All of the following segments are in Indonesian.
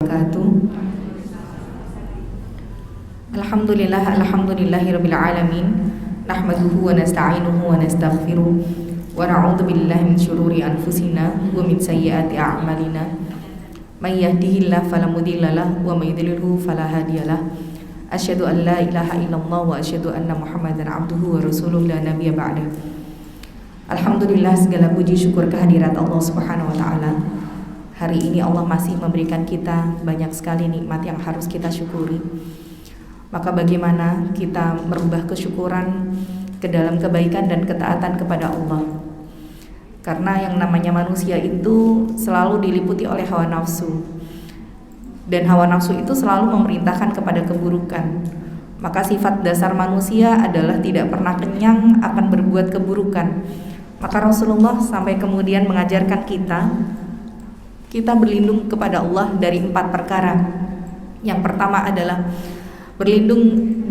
wabarakatuh. Alhamdulillahirabbil alamin. Nahmaduhu wa nasta'inuhu wa nastaghfiruh wa na'udzu billahi min syururi anfusina wa min sayyiati a'malina. May yahdihillahu fala mudhillalah wa may yudlilhu fala hadiyalah. Asyhadu an la ilaha illallah wa asyhadu anna Muhammadan abduhu wa rasuluhu la nabiyya ba'da. Alhamdulillah, segala puji syukur kehadirat Allah Subhanahu wa taala. Hari ini Allah masih memberikan kita banyak sekali nikmat yang harus kita syukuri. Maka bagaimana kita merubah kesyukuran ke dalam kebaikan dan ketaatan kepada Allah? Karena yang namanya manusia itu selalu diliputi oleh hawa nafsu. Dan hawa nafsu itu selalu memerintahkan kepada keburukan. Maka sifat dasar manusia adalah tidak pernah kenyang akan berbuat keburukan. Maka Rasulullah sampai kemudian mengajarkan kita berlindung kepada Allah dari 4 perkara. Yang pertama adalah berlindung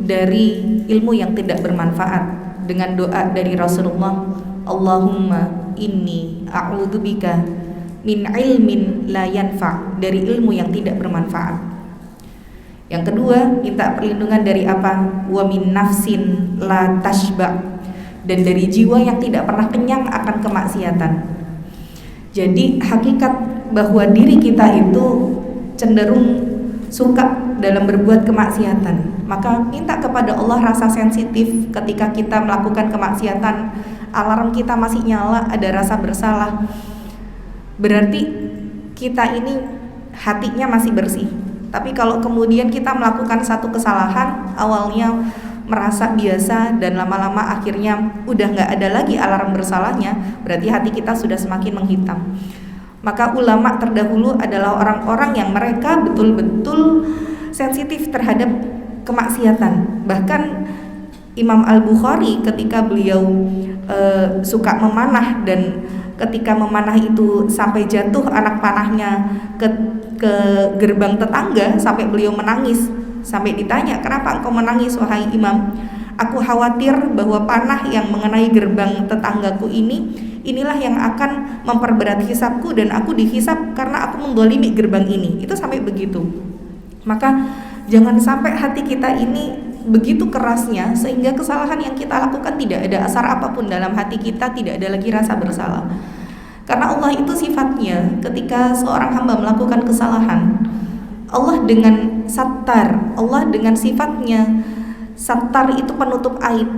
dari ilmu yang tidak bermanfaat dengan doa dari Rasulullah, Allahumma inni a'udzubika min ilmin la yanfa', dari ilmu yang tidak bermanfaat. Yang kedua, minta perlindungan dari apa? Wa min nafsin la tashba', dan dari jiwa yang tidak pernah kenyang akan kemaksiatan. Jadi hakikat bahwa diri kita itu cenderung suka dalam berbuat kemaksiatan. Maka minta kepada Allah rasa sensitif ketika kita melakukan kemaksiatan. Alarm kita masih nyala, ada rasa bersalah. Berarti kita ini hatinya masih bersih. Tapi kalau kemudian kita melakukan satu kesalahan, awalnya merasa biasa dan lama-lama akhirnya udah gak ada lagi alarm bersalahnya, berarti hati kita sudah semakin menghitam. Maka ulama terdahulu adalah orang-orang yang mereka betul-betul sensitif terhadap kemaksiatan. Bahkan Imam Al-Bukhari ketika beliau suka memanah, dan ketika memanah itu sampai jatuh anak panahnya ke gerbang tetangga, sampai beliau menangis. Sampai ditanya, kenapa engkau menangis wahai imam? Aku khawatir bahwa panah yang mengenai gerbang tetanggaku inilah yang akan memperberat hisabku, dan aku dihisab karena aku mendzalimi gerbang ini. Itu sampai begitu. Maka jangan sampai hati kita ini begitu kerasnya sehingga kesalahan yang kita lakukan tidak ada asar apapun dalam hati kita, tidak ada lagi rasa bersalah. Karena Allah itu sifatnya, ketika seorang hamba melakukan kesalahan, Allah dengan sattar, Allah dengan sifatnya sattar itu penutup aib.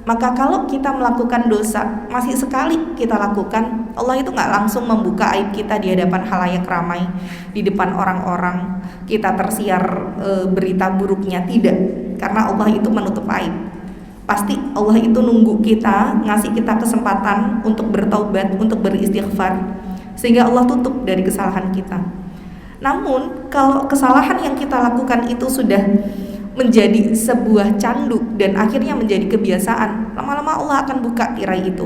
Maka kalau kita melakukan dosa, masih sekali kita lakukan, Allah itu gak langsung membuka aib kita di hadapan khalayak ramai, di depan orang-orang, kita tersiar berita buruknya, tidak. Karena Allah itu menutup aib. Pasti Allah itu nunggu kita, ngasih kita kesempatan untuk bertaubat, untuk beristighfar, sehingga Allah tutup dari kesalahan kita. Namun kalau kesalahan yang kita lakukan itu sudah menjadi sebuah candu dan akhirnya menjadi kebiasaan, lama-lama Allah akan buka tirai itu.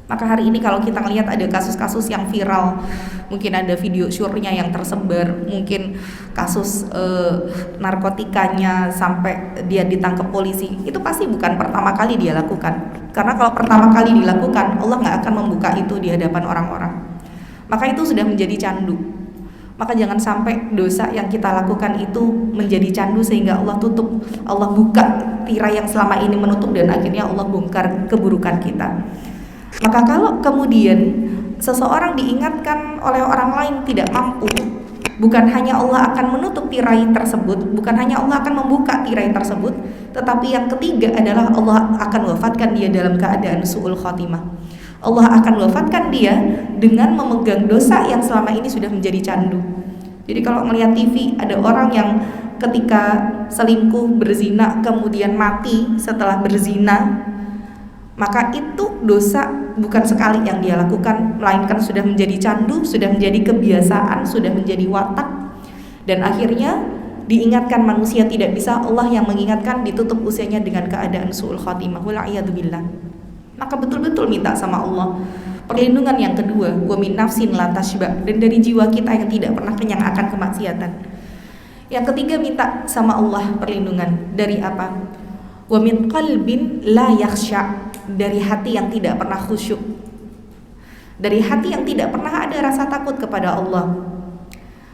Maka hari ini kalau kita melihat ada kasus-kasus yang viral, mungkin ada video syurnya yang tersebar, mungkin kasus narkotikanya sampai dia ditangkap polisi, itu pasti bukan pertama kali dia lakukan. Karena kalau pertama kali dilakukan, Allah gak akan membuka itu di hadapan orang-orang. Maka itu sudah menjadi candu. Maka jangan sampai dosa yang kita lakukan itu menjadi candu sehingga Allah tutup, Allah buka tirai yang selama ini menutup, dan akhirnya Allah bongkar keburukan kita. Maka kalau kemudian seseorang diingatkan oleh orang lain tidak mampu, bukan hanya Allah akan menutup tirai tersebut, bukan hanya Allah akan membuka tirai tersebut, tetapi yang ketiga adalah Allah akan wafatkan dia dalam keadaan su'ul khotimah. Allah akan wafatkan dia dengan memegang dosa yang selama ini sudah menjadi candu. Jadi kalau melihat TV, ada orang yang ketika selingkuh, berzina, kemudian mati setelah berzina, maka itu dosa bukan sekali yang dia lakukan, melainkan sudah menjadi candu, sudah menjadi kebiasaan, sudah menjadi watak. Dan akhirnya diingatkan manusia tidak bisa, Allah yang mengingatkan, ditutup usianya dengan keadaan su'ul khotimah. Wala'iyadzubillah. Maka betul-betul minta sama Allah perlindungan yang kedua, wa min nafsin la tashba, dan dari jiwa kita yang tidak pernah kenyang akan kemaksiatan. Yang ketiga, minta sama Allah perlindungan dari apa? Wa min qalbin la yakhsha, dari hati yang tidak pernah khusyuk, dari hati yang tidak pernah ada rasa takut kepada Allah.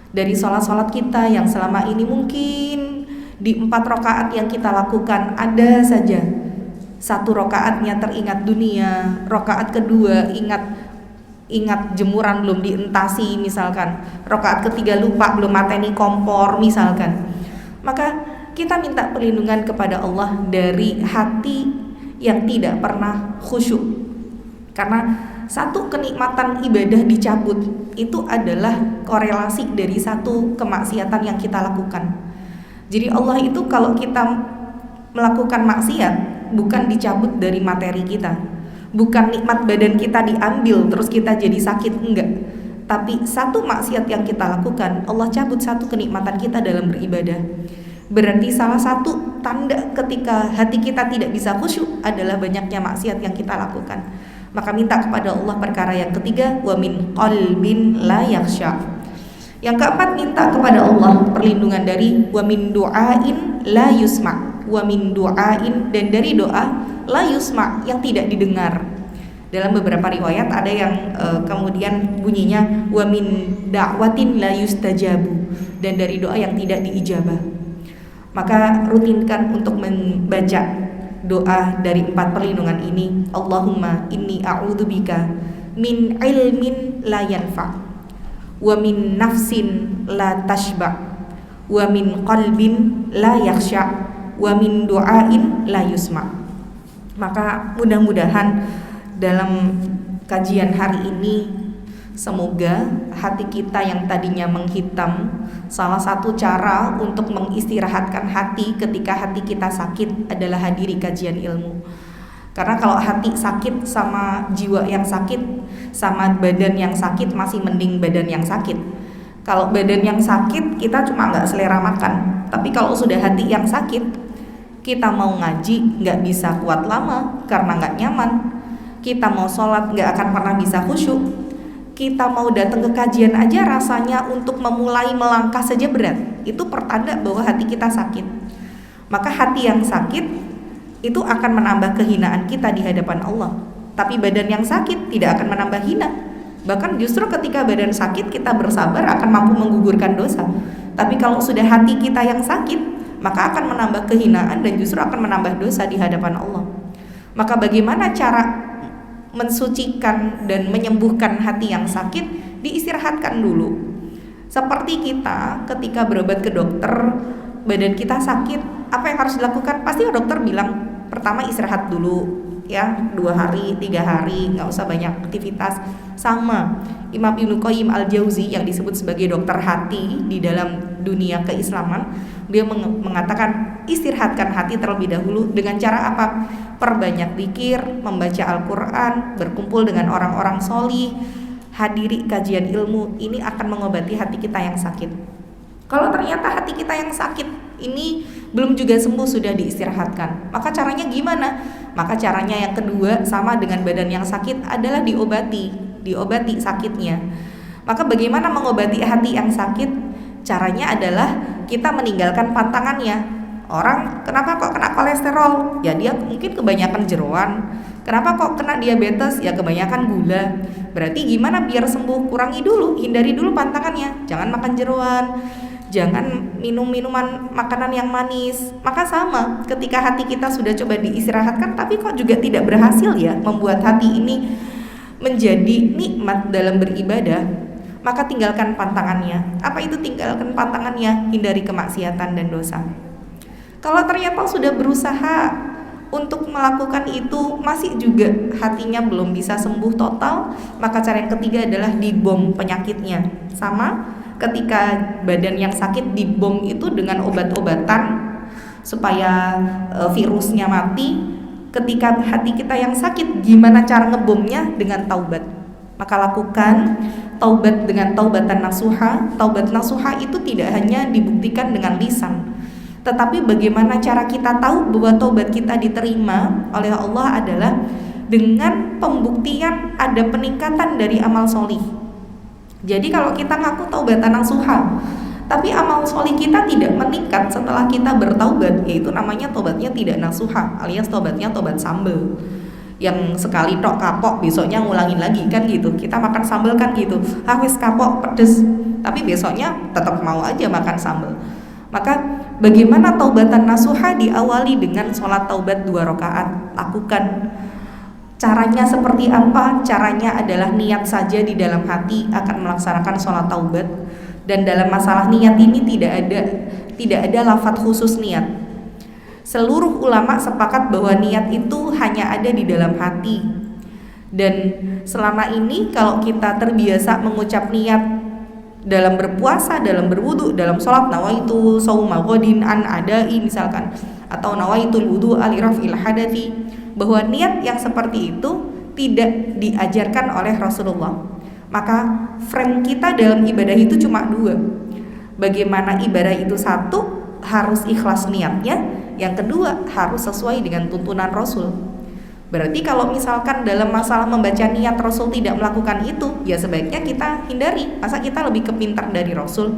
Dari sholat-sholat kita yang selama ini mungkin di 4 rakaat yang kita lakukan ada saja 1 rakaatnya teringat dunia, rakaat kedua ingat jemuran belum dientasi misalkan, rakaat ketiga lupa belum mateni kompor misalkan. Maka kita minta perlindungan kepada Allah dari hati yang tidak pernah khusyuk. Karena satu kenikmatan ibadah dicabut itu adalah korelasi dari satu kemaksiatan yang kita lakukan. Jadi Allah itu kalau kita melakukan maksiat bukan dicabut dari materi kita, bukan nikmat badan kita diambil terus kita jadi sakit, enggak. Tapi satu maksiat yang kita lakukan, Allah cabut satu kenikmatan kita dalam beribadah. Berarti salah satu tanda ketika hati kita tidak bisa khusyuk adalah banyaknya maksiat yang kita lakukan. Maka minta kepada Allah perkara yang ketiga, wa min qalbin la yakhsha. Yang keempat, minta kepada Allah perlindungan dari wa min du'ain la yusma, wa min du'ain, dan dari doa la yusma yang tidak didengar. Dalam beberapa riwayat ada yang kemudian bunyinya wa min da'watin la yustajabu, dan dari doa yang tidak diijabah. Maka rutinkan untuk membaca doa dari 4 perlindungan ini. Allahumma inni a'udzubika min ilmin la yanfa, wa min nafsin la tashba, wa min qalbin la yakhsha, wa min du'ain la yusma. Maka mudah-mudahan dalam kajian hari ini semoga hati kita yang tadinya menghitam, salah satu cara untuk mengistirahatkan hati ketika hati kita sakit adalah hadiri kajian ilmu. Karena kalau hati sakit sama jiwa yang sakit, sama badan yang sakit, masih mending badan yang sakit. Kalau badan yang sakit kita cuma gak selera makan, tapi kalau sudah hati yang sakit, kita mau ngaji gak bisa kuat lama karena gak nyaman. Kita mau sholat gak akan pernah bisa khusyuk. Kita mau datang ke kajian aja rasanya untuk memulai melangkah saja berat. Itu pertanda bahwa hati kita sakit. Maka hati yang sakit itu akan menambah kehinaan kita di hadapan Allah. Tapi badan yang sakit tidak akan menambah hina. Bahkan justru ketika badan sakit kita bersabar akan mampu menggugurkan dosa. Tapi kalau sudah hati kita yang sakit, maka akan menambah kehinaan dan justru akan menambah dosa di hadapan Allah. Maka bagaimana cara mensucikan dan menyembuhkan hati yang sakit? Diistirahatkan dulu. Seperti kita ketika berobat ke dokter, badan kita sakit, apa yang harus dilakukan? Pasti dokter bilang, pertama istirahat dulu ya, 2 hari, 3 hari, gak usah banyak aktivitas. Sama Imam Ibnu Qayyim al-Jauzi yang disebut sebagai dokter hati di dalam dunia keislaman, dia mengatakan istirahatkan hati terlebih dahulu dengan cara apa? Perbanyak zikir, membaca Al-Quran, berkumpul dengan orang-orang solih, hadiri kajian ilmu. Ini akan mengobati hati kita yang sakit. Kalau ternyata hati kita yang sakit ini belum juga sembuh, sudah diistirahatkan, maka caranya gimana? Maka caranya yang kedua sama dengan badan yang sakit adalah diobati sakitnya. Maka bagaimana mengobati hati yang sakit? Caranya adalah kita meninggalkan pantangannya. Orang kenapa kok kena kolesterol? Ya dia mungkin kebanyakan jeroan. Kenapa kok kena diabetes? Ya kebanyakan gula. Berarti gimana biar sembuh? Kurangi dulu, hindari dulu pantangannya. Jangan makan jeroan, jangan minum minuman makanan yang manis. Maka sama, ketika hati kita sudah coba diistirahatkan tapi kok juga tidak berhasil ya membuat hati ini menjadi nikmat dalam beribadah, maka tinggalkan pantangannya. Apa itu tinggalkan pantangannya? Hindari kemaksiatan dan dosa. Kalau ternyata sudah berusaha untuk melakukan itu masih juga hatinya belum bisa sembuh total, maka cara yang ketiga adalah dibom penyakitnya. Sama ketika badan yang sakit, dibom itu dengan obat-obatan supaya virusnya mati. Ketika hati kita yang sakit, gimana cara ngebomnya? Dengan taubat. Maka lakukan taubat dengan taubatan nasuha. Taubat nasuha itu tidak hanya dibuktikan dengan lisan, tetapi bagaimana cara kita tahu bahwa taubat kita diterima oleh Allah adalah dengan pembuktian ada peningkatan dari amal solih. Jadi kalau kita ngaku taubatan nasuha, tapi amal solih kita tidak meningkat setelah kita bertaubat, yaitu namanya taubatnya tidak nasuha, alias taubatnya taubat sambel. yang sekali tok kapok besoknya ngulangin lagi kan gitu. Kita makan sambal kan gitu, wis kapok pedes, tapi besoknya tetap mau aja makan sambal. Maka bagaimana taubatan nasuha diawali dengan sholat taubat 2 rakaat. Lakukan. Caranya seperti apa? Caranya adalah niat saja di dalam hati akan melaksanakan sholat taubat. Dan dalam masalah niat ini tidak ada lafadz khusus niat. Seluruh ulama sepakat bahwa niat itu hanya ada di dalam hati. Dan selama ini kalau kita terbiasa mengucap niat dalam berpuasa, dalam berwudu, dalam sholat, nawaitu shauma ghadin an adai misalkan, atau nawaitul wudu li raf'il hadathi, bahwa niat yang seperti itu tidak diajarkan oleh Rasulullah. Maka frame kita dalam ibadah itu cuma 2. Bagaimana ibadah itu, satu harus ikhlas niatnya, yang kedua harus sesuai dengan tuntunan Rasul. Berarti kalau misalkan dalam masalah membaca niat Rasul tidak melakukan itu, ya sebaiknya kita hindari. Masa kita lebih kepintar dari Rasul?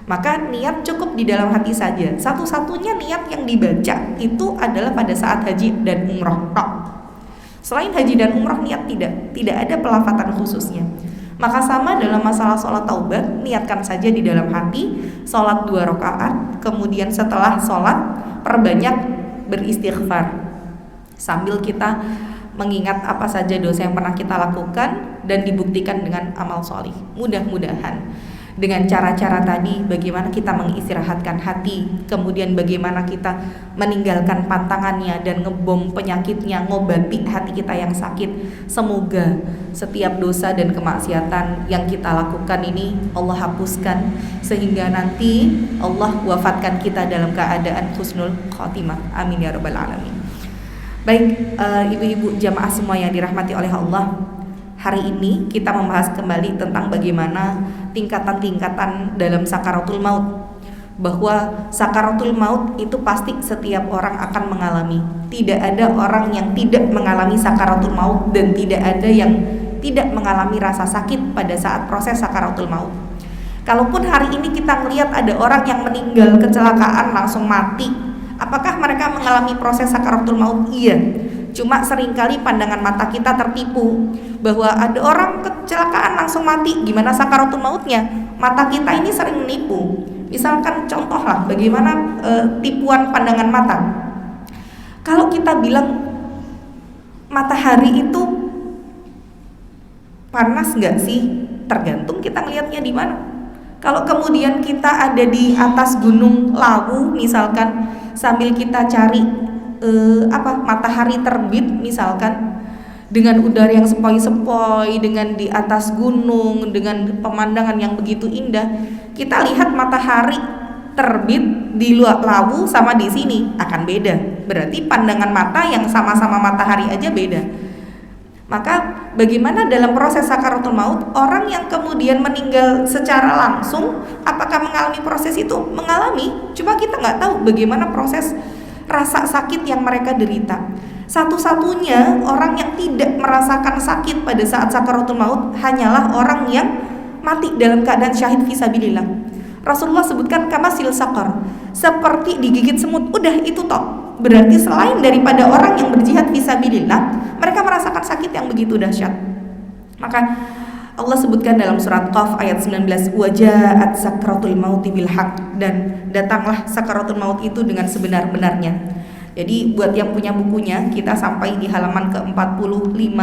Maka niat cukup di dalam hati saja. Satu-satunya niat yang dibaca itu adalah pada saat haji dan umroh. Selain haji dan umroh niat tidak ada pelafatan khususnya. Maka sama dalam masalah sholat taubat, niatkan saja di dalam hati, sholat 2 rakaat, kemudian setelah sholat perbanyak beristighfar sambil kita mengingat apa saja dosa yang pernah kita lakukan dan dibuktikan dengan amal sholih. Mudah-mudahan dengan cara-cara tadi, bagaimana kita mengistirahatkan hati, kemudian bagaimana kita meninggalkan pantangannya dan ngebom penyakitnya, ngobati hati kita yang sakit. Semoga setiap dosa dan kemaksiatan yang kita lakukan ini Allah hapuskan, sehingga nanti Allah wafatkan kita dalam keadaan husnul khotimah. Amin ya rabbal alamin. Baik, ibu-ibu jamaah semua yang dirahmati oleh Allah, hari ini kita membahas kembali tentang bagaimana tingkatan-tingkatan dalam sakaratul maut. Bahwa sakaratul maut itu pasti setiap orang akan mengalami. Tidak ada orang yang tidak mengalami sakaratul maut, dan tidak ada yang tidak mengalami rasa sakit pada saat proses sakaratul maut. Kalaupun hari ini kita melihat ada orang yang meninggal kecelakaan langsung mati, apakah mereka mengalami proses sakaratul maut? Iya. Cuma seringkali pandangan mata kita tertipu bahwa ada orang kecelakaan langsung mati, gimana sakaratul mautnya? Mata kita ini sering menipu. Misalkan contoh lah bagaimana tipuan pandangan mata. Kalau kita bilang matahari itu panas nggak sih? Tergantung kita ngelihatnya di mana. Kalau kemudian kita ada di atas gunung Lawu misalkan, sambil kita cari matahari terbit misalkan, dengan udara yang sepoi-sepoi, dengan di atas gunung, dengan pemandangan yang begitu indah, kita lihat matahari terbit di luar Lawu sama di sini akan beda. Berarti pandangan mata yang sama-sama matahari aja beda. Maka bagaimana dalam proses sakaratul maut, orang yang kemudian meninggal secara langsung, apakah mengalami proses itu? Mengalami, cuma kita nggak tahu bagaimana proses rasa sakit yang mereka derita. Satu-satunya orang yang tidak merasakan sakit pada saat sakaratul maut hanyalah orang yang mati dalam keadaan syahid fisabilillah. Rasulullah sebutkan kamasil sakar, seperti digigit semut. Udah itu toh. Berarti selain daripada orang yang berjihad fisabilillah, mereka merasakan sakit yang begitu dahsyat. Maka Allah sebutkan dalam surat Qaf ayat 19, wajaat sakratul mauti bil haq, dan datanglah sakaratul maut itu dengan sebenar-benarnya. Jadi buat yang punya bukunya, kita sampai di halaman ke-45,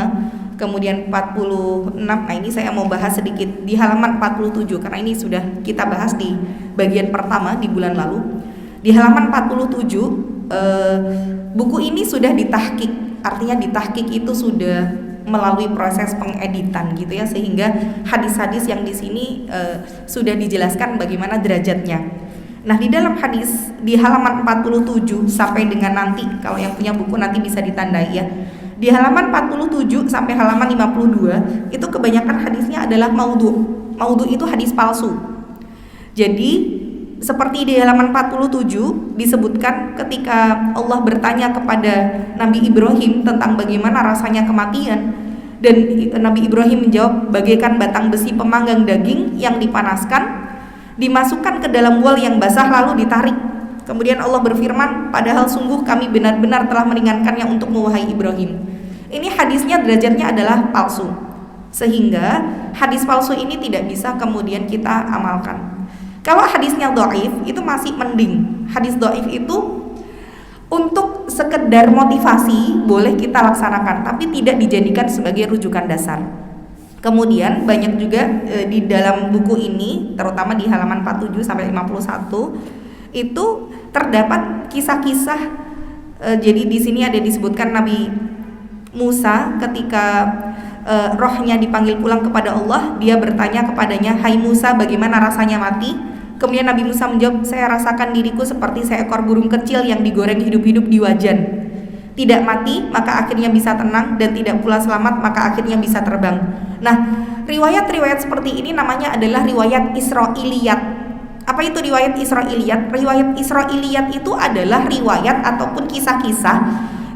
kemudian 46. Nah, ini saya mau bahas sedikit di halaman 47 karena ini sudah kita bahas di bagian pertama di bulan lalu. Di halaman 47 buku ini sudah ditahqiq. Artinya ditahqiq itu sudah melalui proses pengeditan gitu ya, sehingga hadis-hadis yang di sini sudah dijelaskan bagaimana derajatnya. Nah, di dalam hadis di halaman 47 sampai dengan nanti, kalau yang punya buku nanti bisa ditandai ya. Di halaman 47 sampai halaman 52 itu kebanyakan hadisnya adalah maudhu. Maudhu itu hadis palsu. Jadi seperti di halaman 47 disebutkan ketika Allah bertanya kepada Nabi Ibrahim tentang bagaimana rasanya kematian, dan Nabi Ibrahim menjawab, bagaikan batang besi pemanggang daging yang dipanaskan, dimasukkan ke dalam wol yang basah lalu ditarik. Kemudian Allah berfirman, padahal sungguh kami benar-benar telah meringankannya untukmu wahai Ibrahim. Ini hadisnya derajatnya adalah palsu, sehingga hadis palsu ini tidak bisa kemudian kita amalkan. Kalau hadisnya dhaif itu masih mending. Hadis dhaif itu untuk sekedar motivasi boleh kita laksanakan, tapi tidak dijadikan sebagai rujukan dasar. Kemudian banyak juga di dalam buku ini, terutama di halaman 47 sampai 51 itu terdapat kisah-kisah. Jadi di sini ada disebutkan Nabi Musa ketika rohnya dipanggil pulang kepada Allah, dia bertanya kepadanya, "Hai Musa, bagaimana rasanya mati?" Kemudian Nabi Musa menjawab, "Saya rasakan diriku seperti seekor burung kecil yang digoreng hidup-hidup di wajan. Tidak mati, maka akhirnya bisa tenang, dan tidak pula selamat, maka akhirnya bisa terbang." Nah, riwayat-riwayat seperti ini namanya adalah riwayat Israiliyat. Apa itu riwayat Israiliyat? Riwayat Israiliyat itu adalah riwayat ataupun kisah-kisah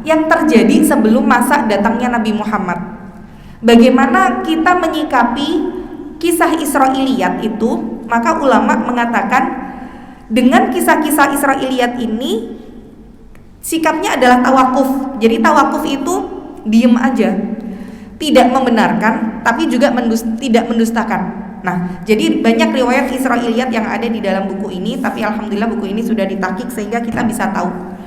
yang terjadi sebelum masa datangnya Nabi Muhammad. Bagaimana kita menyikapi kisah Israiliyat itu? Maka ulama mengatakan dengan kisah-kisah Israiliyat ini sikapnya adalah tawakuf. Jadi tawakuf itu diem aja, tidak membenarkan tapi juga tidak mendustakan. Nah, jadi banyak riwayat Israiliyat yang ada di dalam buku ini, tapi alhamdulillah buku ini sudah ditahqiq sehingga kita bisa tahu.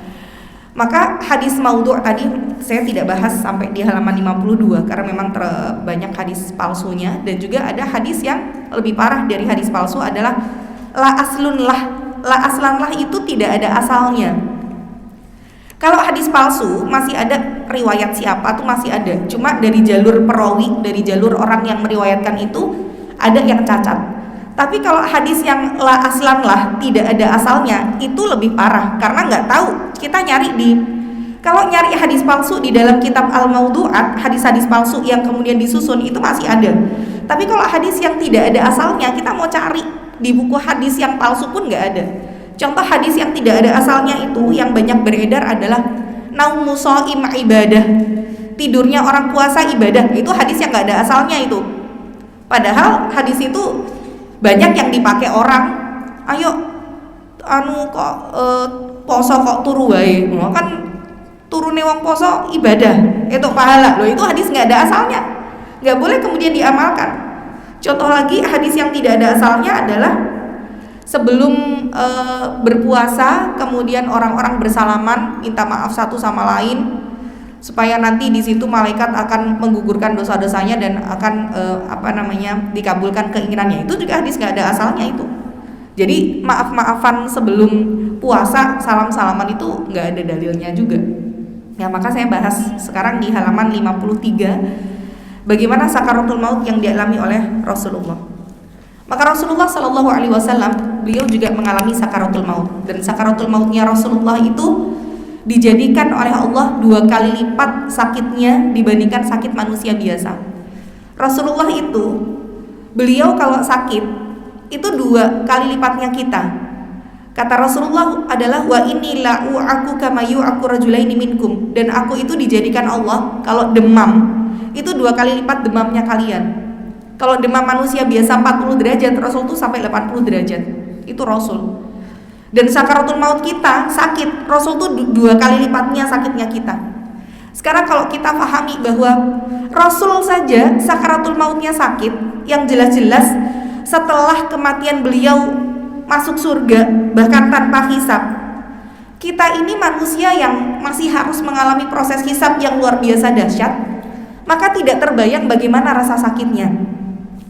Maka hadis maudhu' tadi saya tidak bahas sampai di halaman 52 karena memang banyak hadis palsunya, dan juga ada hadis yang lebih parah dari hadis palsu adalah la aslun lah. La aslan lah itu tidak ada asalnya. Kalau hadis palsu masih ada riwayat siapa tuh masih ada, cuma dari jalur perawi, dari jalur orang yang meriwayatkan itu ada yang cacat. Tapi kalau hadis yang la aslan lah, tidak ada asalnya, itu lebih parah karena nggak tahu. Kita nyari kalau nyari hadis palsu di dalam kitab Al-Mawdu'at, hadis-hadis palsu yang kemudian disusun itu masih ada. Tapi kalau hadis yang tidak ada asalnya, kita mau cari di buku hadis yang palsu pun nggak ada. Contoh hadis yang tidak ada asalnya itu yang banyak beredar adalah naumu shaim ibadah, tidurnya orang puasa ibadah. Itu hadis yang nggak ada asalnya itu. Padahal hadis itu banyak yang dipakai orang. Ayo, kok poso kok turu wae. Kan turune wong poso ibadah, itu pahala. Loh, itu hadis nggak ada asalnya, nggak boleh kemudian diamalkan. Contoh lagi hadis yang tidak ada asalnya adalah sebelum berpuasa kemudian orang-orang bersalaman minta maaf satu sama lain supaya nanti di situ malaikat akan menggugurkan dosa-dosanya dan akan dikabulkan keinginannya. Itu juga hadis nggak ada asalnya itu. Jadi maaf-maafan sebelum puasa, salam-salaman itu nggak ada dalilnya juga. Ya, maka saya bahas sekarang di halaman 53 bagaimana sakaratul maut yang dialami oleh Rasulullah. Maka Rasulullah Shallallahu Alaihi Wasallam beliau juga mengalami sakaratul maut, dan sakaratul mautnya Rasulullah itu dijadikan oleh Allah 2 kali lipat sakitnya dibandingkan sakit manusia biasa. Rasulullah itu beliau kalau sakit itu 2 kali lipatnya kita. Kata Rasulullah adalah wa inni la u'aku kama yu'aku rajulaini minkum, dan aku itu dijadikan Allah kalau demam itu 2 kali lipat demamnya kalian. Kalau demam manusia biasa 40 derajat, Rasul itu sampai 80 derajat. Itu Rasul. Dan sakaratul maut kita sakit, Rasul itu 2 kali lipatnya sakitnya kita. Sekarang kalau kita pahami bahwa Rasul saja sakaratul mautnya sakit, yang jelas-jelas setelah kematian beliau masuk surga bahkan tanpa hisab. Kita ini manusia yang masih harus mengalami proses hisab yang luar biasa dahsyat, maka tidak terbayang bagaimana rasa sakitnya.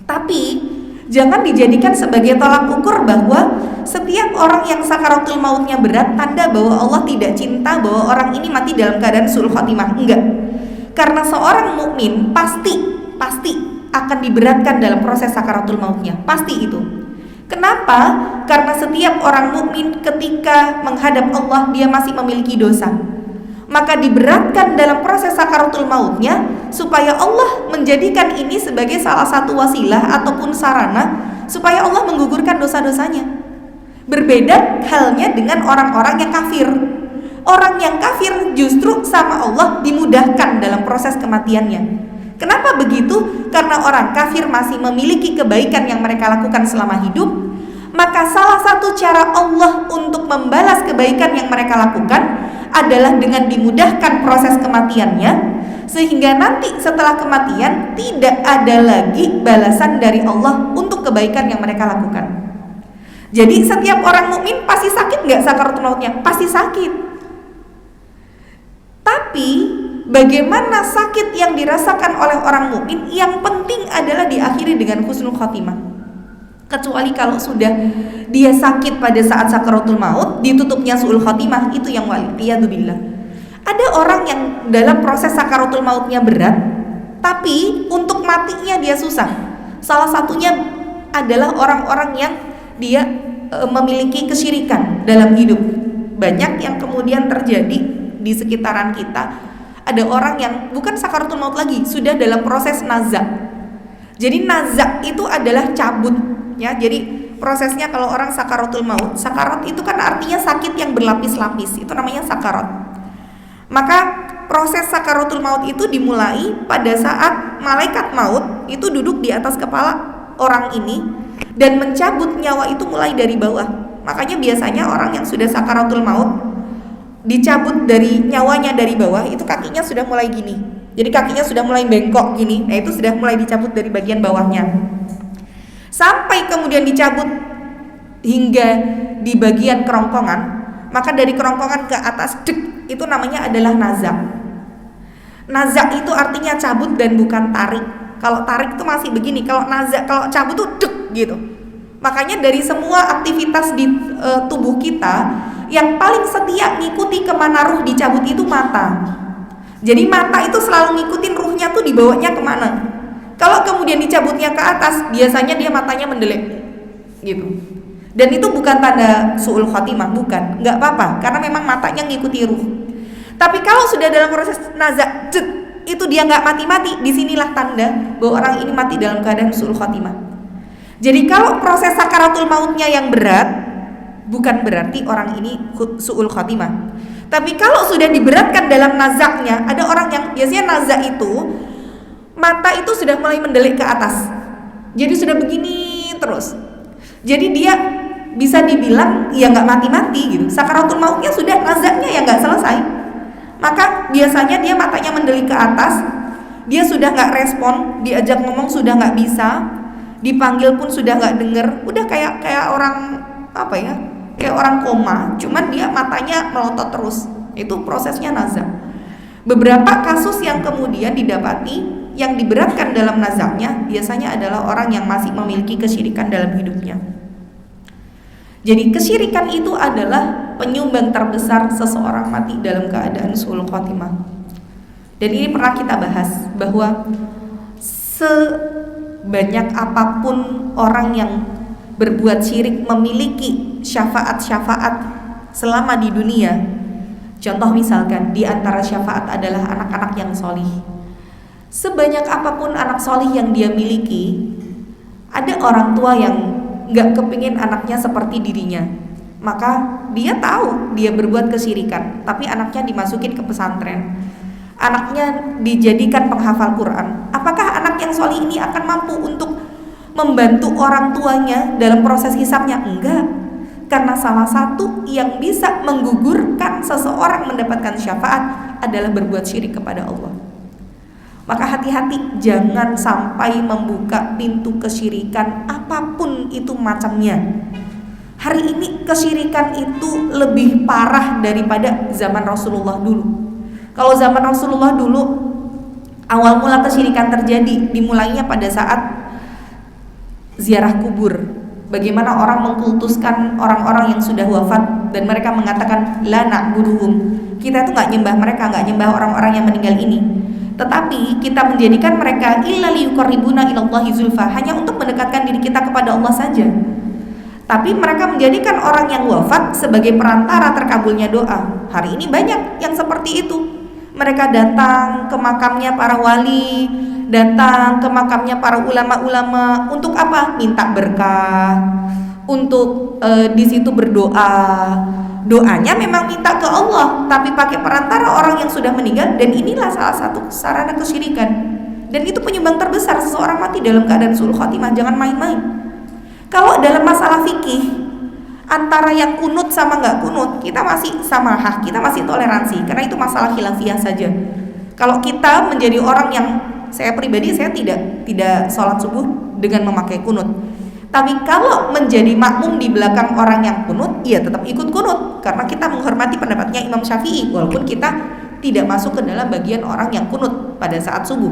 Tapi jangan dijadikan sebagai tolak ukur bahwa setiap orang yang sakaratul mautnya berat tanda bahwa Allah tidak cinta, bahwa orang ini mati dalam keadaan su'ul khotimah. Enggak. Karena seorang mukmin pasti akan diberatkan dalam proses sakaratul mautnya. Pasti itu. Kenapa? Karena setiap orang mukmin ketika menghadap Allah dia masih memiliki dosa. Maka diberatkan dalam proses sakaratul mautnya supaya Allah menjadikan ini sebagai salah satu wasilah ataupun sarana supaya Allah menggugurkan dosa-dosanya. Berbeda halnya dengan orang-orang yang kafir. Orang yang kafir justru sama Allah dimudahkan dalam proses kematiannya. Kenapa begitu? Karena orang kafir masih memiliki kebaikan yang mereka lakukan selama hidup. Maka salah satu cara Allah untuk membalas kebaikan yang mereka lakukan adalah dengan dimudahkan proses kematiannya, sehingga nanti setelah kematian tidak ada lagi balasan dari Allah untuk kebaikan yang mereka lakukan. Jadi setiap orang mukmin pasti sakit nggak sakaratul mautnya? Pasti sakit. Tapi bagaimana sakit yang dirasakan oleh orang mukmin, yang penting adalah diakhiri dengan husnul khotimah. Kecuali kalau sudah dia sakit pada saat sakaratul maut, ditutupnya suul khotimah, itu yang waliyadzubillah. Ada orang yang dalam proses sakaratul mautnya berat, tapi untuk matinya dia susah. Salah satunya adalah orang-orang yang dia memiliki kesyirikan dalam hidup. Banyak yang kemudian terjadi di sekitaran kita. Ada orang yang bukan sakaratul maut lagi, sudah dalam proses nazak. Jadi nazak itu adalah cabut, ya. Jadi prosesnya kalau orang sakaratul maut, sakarat itu kan artinya sakit yang berlapis-lapis, itu namanya sakarat. Maka proses sakaratul maut itu dimulai pada saat malaikat maut itu duduk di atas kepala orang ini dan mencabut nyawa itu mulai dari bawah. Makanya biasanya orang yang sudah sakaratul maut dicabut dari nyawanya dari bawah, itu kakinya sudah mulai gini. Jadi kakinya sudah mulai bengkok gini. Nah, itu sudah mulai dicabut dari bagian bawahnya. Sampai kemudian dicabut hingga di bagian kerongkongan. Maka dari kerongkongan ke atas dek, itu namanya adalah nazak. Nazak itu artinya cabut dan bukan tarik. Kalau tarik itu masih begini, kalau nazak, kalau cabut tuh dek gitu. Makanya dari semua aktivitas di tubuh kita, yang paling setia ngikuti kemana ruh dicabut itu mata. Jadi mata itu selalu ngikutin ruhnya tuh dibawanya kemana. Kalau kemudian dicabutnya ke atas, biasanya dia matanya mendelek gitu. Dan itu bukan tanda su'ul khotimah, bukan, nggak apa-apa, karena memang matanya ngikuti ruh. Tapi kalau sudah dalam proses nazak, itu dia nggak mati-mati, disinilah tanda bahwa orang ini mati dalam keadaan su'ul khotimah. Jadi kalau proses sakaratul mautnya yang berat, bukan berarti orang ini su'ul khotimah. Tapi kalau sudah diberatkan dalam nazaknya, ada orang yang biasanya nazak itu mata itu sudah mulai mendelik ke atas. Jadi sudah begini terus. Jadi dia bisa dibilang ya nggak mati-mati gitu. Sakaratul mautnya sudah, nazaknya ya nggak selesai. Maka biasanya dia matanya mendelik ke atas, dia sudah nggak respon, diajak ngomong sudah nggak bisa, dipanggil pun sudah nggak denger, udah kayak orang apa ya, kayak orang koma, cuman dia matanya melotot terus. Itu prosesnya nazak. Beberapa kasus yang kemudian didapati yang diberatkan dalam nazaknya biasanya adalah orang yang masih memiliki kesyirikan dalam hidupnya. Jadi kesyirikan itu adalah penyumbang terbesar seseorang mati dalam keadaan su'ul khotimah. Dan ini pernah kita bahas bahwa sebanyak apapun orang yang berbuat syirik memiliki syafaat-syafaat selama di dunia. Contoh misalkan di antara syafaat adalah anak-anak yang solih. Sebanyak apapun anak solih yang dia miliki, ada orang tua yang gak kepingin anaknya seperti dirinya. Maka dia tahu dia berbuat kesyirikan, tapi anaknya dimasukin ke pesantren, anaknya dijadikan penghafal Quran. Apakah anak yang solih ini akan mampu untuk membantu orang tuanya dalam proses hisabnya? Enggak. Karena salah satu yang bisa menggugurkan seseorang mendapatkan syafaat adalah berbuat syirik kepada Allah. Maka hati-hati, jangan sampai membuka pintu kesyirikan apapun itu macamnya. Hari ini kesyirikan itu lebih parah daripada zaman Rasulullah dulu. Kalau zaman Rasulullah dulu, awal mula kesyirikan terjadi dimulainya pada saat ziarah kubur. Bagaimana orang mengkultuskan orang-orang yang sudah wafat dan mereka mengatakan la na'buduhum. Kita tuh nggak nyembah mereka, nggak nyembah orang-orang yang meninggal ini. Tetapi kita menjadikan mereka illa liyuqarribuna ilallahi zulfa, hanya untuk mendekatkan diri kita kepada Allah saja. Tapi mereka menjadikan orang yang wafat sebagai perantara terkabulnya doa. Hari ini banyak yang seperti itu. Mereka datang ke makamnya para wali, datang ke makamnya para ulama-ulama untuk apa? Minta berkah, untuk di situ berdoa. Doanya memang minta ke Allah, tapi pakai perantara orang yang sudah meninggal. Dan inilah salah satu sarana kesyirikan. Dan itu penyumbang terbesar seseorang mati dalam keadaan su'ul khotimah. Jangan main-main. Kalau dalam masalah fikih, antara yang kunut sama nggak kunut, kita masih samahah, kita masih toleransi, karena itu masalah khilafiyah saja. Kalau kita menjadi orang yang, saya pribadi saya tidak sholat subuh dengan memakai kunut. Tapi kalau menjadi makmum di belakang orang yang kunut, ya tetap ikut kunut karena kita menghormati pendapatnya Imam Syafi'i walaupun kita tidak masuk ke dalam bagian orang yang kunut pada saat subuh.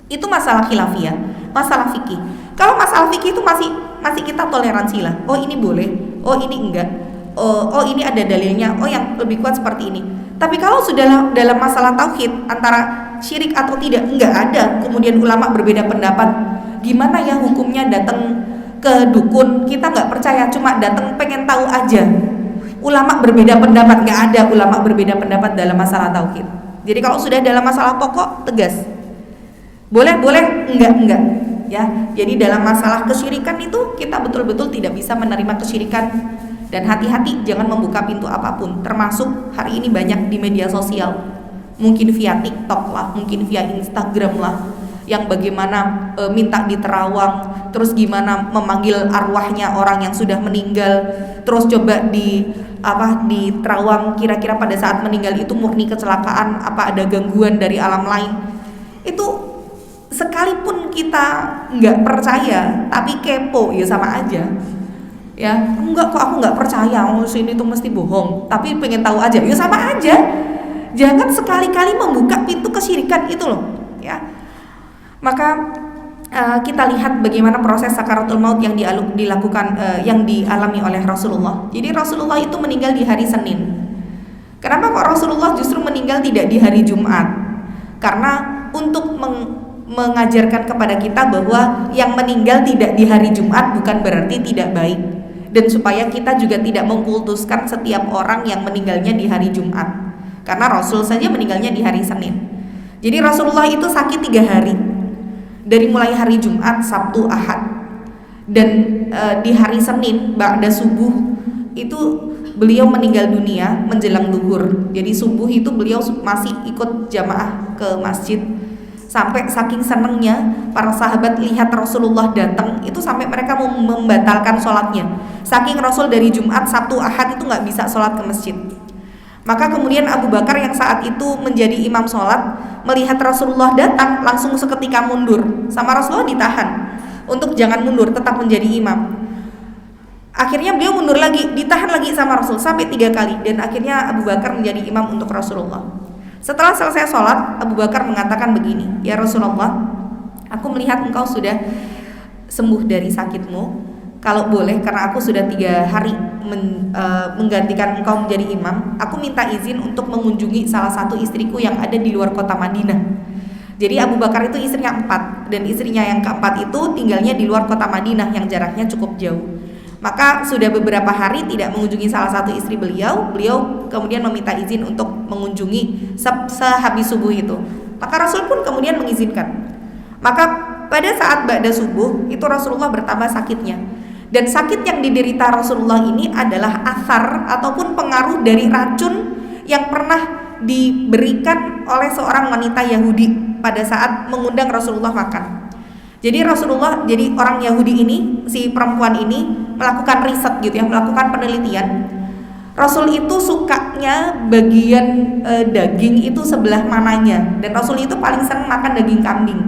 Itu masalah khilafiyah, masalah fikih. Kalau masalah fikih itu masih kita toleransi lah. Oh ini boleh, oh ini enggak. Oh ini ada dalilnya. Oh yang lebih kuat seperti ini. Tapi kalau sudah dalam masalah tauhid antara syirik atau tidak, enggak ada. Kemudian ulama berbeda pendapat. Gimana ya hukumnya datang ke dukun? Kita enggak percaya, cuma datang pengen tahu aja. Ulama berbeda pendapat, enggak ada ulama berbeda pendapat dalam masalah tauhid. Jadi kalau sudah dalam masalah pokok tegas. Boleh, enggak. Ya, jadi dalam masalah kesyirikan itu kita betul-betul tidak bisa menerima kesyirikan. Dan hati-hati jangan membuka pintu apapun, termasuk hari ini banyak di media sosial, mungkin via TikTok lah, mungkin via Instagram lah, yang bagaimana minta diterawang, terus gimana memanggil arwahnya orang yang sudah meninggal, terus coba diterawang kira-kira pada saat meninggal itu murni kecelakaan, apa ada gangguan dari alam lain. Itu sekalipun kita nggak percaya tapi kepo ya sama aja. Ya enggak kok, aku nggak percaya ini tuh mesti bohong, tapi pengen tahu aja ya sama aja. Jangan sekali-kali membuka pintu kesyirikan itu loh ya. Maka kita lihat bagaimana proses sakaratul maut yang dilakukan yang dialami oleh Rasulullah. Jadi Rasulullah itu meninggal di hari Senin. Kenapa kok Rasulullah justru meninggal tidak di hari Jumat? Karena untuk mengajarkan kepada kita bahwa yang meninggal tidak di hari Jumat bukan berarti tidak baik, dan supaya kita juga tidak mengkultuskan setiap orang yang meninggalnya di hari Jumat, karena Rasul saja meninggalnya di hari Senin. Jadi Rasulullah itu sakit 3 hari, dari mulai hari Jumat, Sabtu, Ahad, dan di hari Senin ba'da subuh itu beliau meninggal dunia menjelang zuhur. Jadi subuh itu beliau masih ikut jamaah ke masjid. Sampai saking senengnya para sahabat lihat Rasulullah datang, itu sampai mereka mau membatalkan sholatnya. Saking Rasul dari Jumat, Sabtu, Ahad itu nggak bisa sholat ke masjid. Maka kemudian Abu Bakar yang saat itu menjadi imam sholat, melihat Rasulullah datang langsung seketika mundur. Sama Rasulullah ditahan untuk jangan mundur, tetap menjadi imam. Akhirnya beliau mundur lagi, ditahan lagi sama Rasul sampai 3 kali, dan akhirnya Abu Bakar menjadi imam untuk Rasulullah. Setelah selesai sholat, Abu Bakar mengatakan begini, ya Rasulullah, aku melihat engkau sudah sembuh dari sakitmu. Kalau boleh, karena aku sudah 3 hari menggantikan engkau menjadi imam, aku minta izin untuk mengunjungi salah satu istriku yang ada di luar kota Madinah. Jadi Abu Bakar itu istrinya 4, dan istrinya yang keempat itu tinggalnya di luar kota Madinah yang jaraknya cukup jauh. Maka sudah beberapa hari tidak mengunjungi salah satu istri beliau kemudian meminta izin untuk mengunjungi sehabis subuh itu. Maka Rasul pun kemudian mengizinkan. Maka pada saat ba'da subuh itu Rasulullah bertambah sakitnya. Dan sakit yang diderita Rasulullah ini adalah asar ataupun pengaruh dari racun yang pernah diberikan oleh seorang wanita Yahudi pada saat mengundang Rasulullah makan. Jadi orang Yahudi ini, si perempuan ini melakukan riset gitu ya, melakukan penelitian. Rasul itu sukanya bagian daging itu sebelah mananya, dan Rasul itu paling senang makan daging kambing.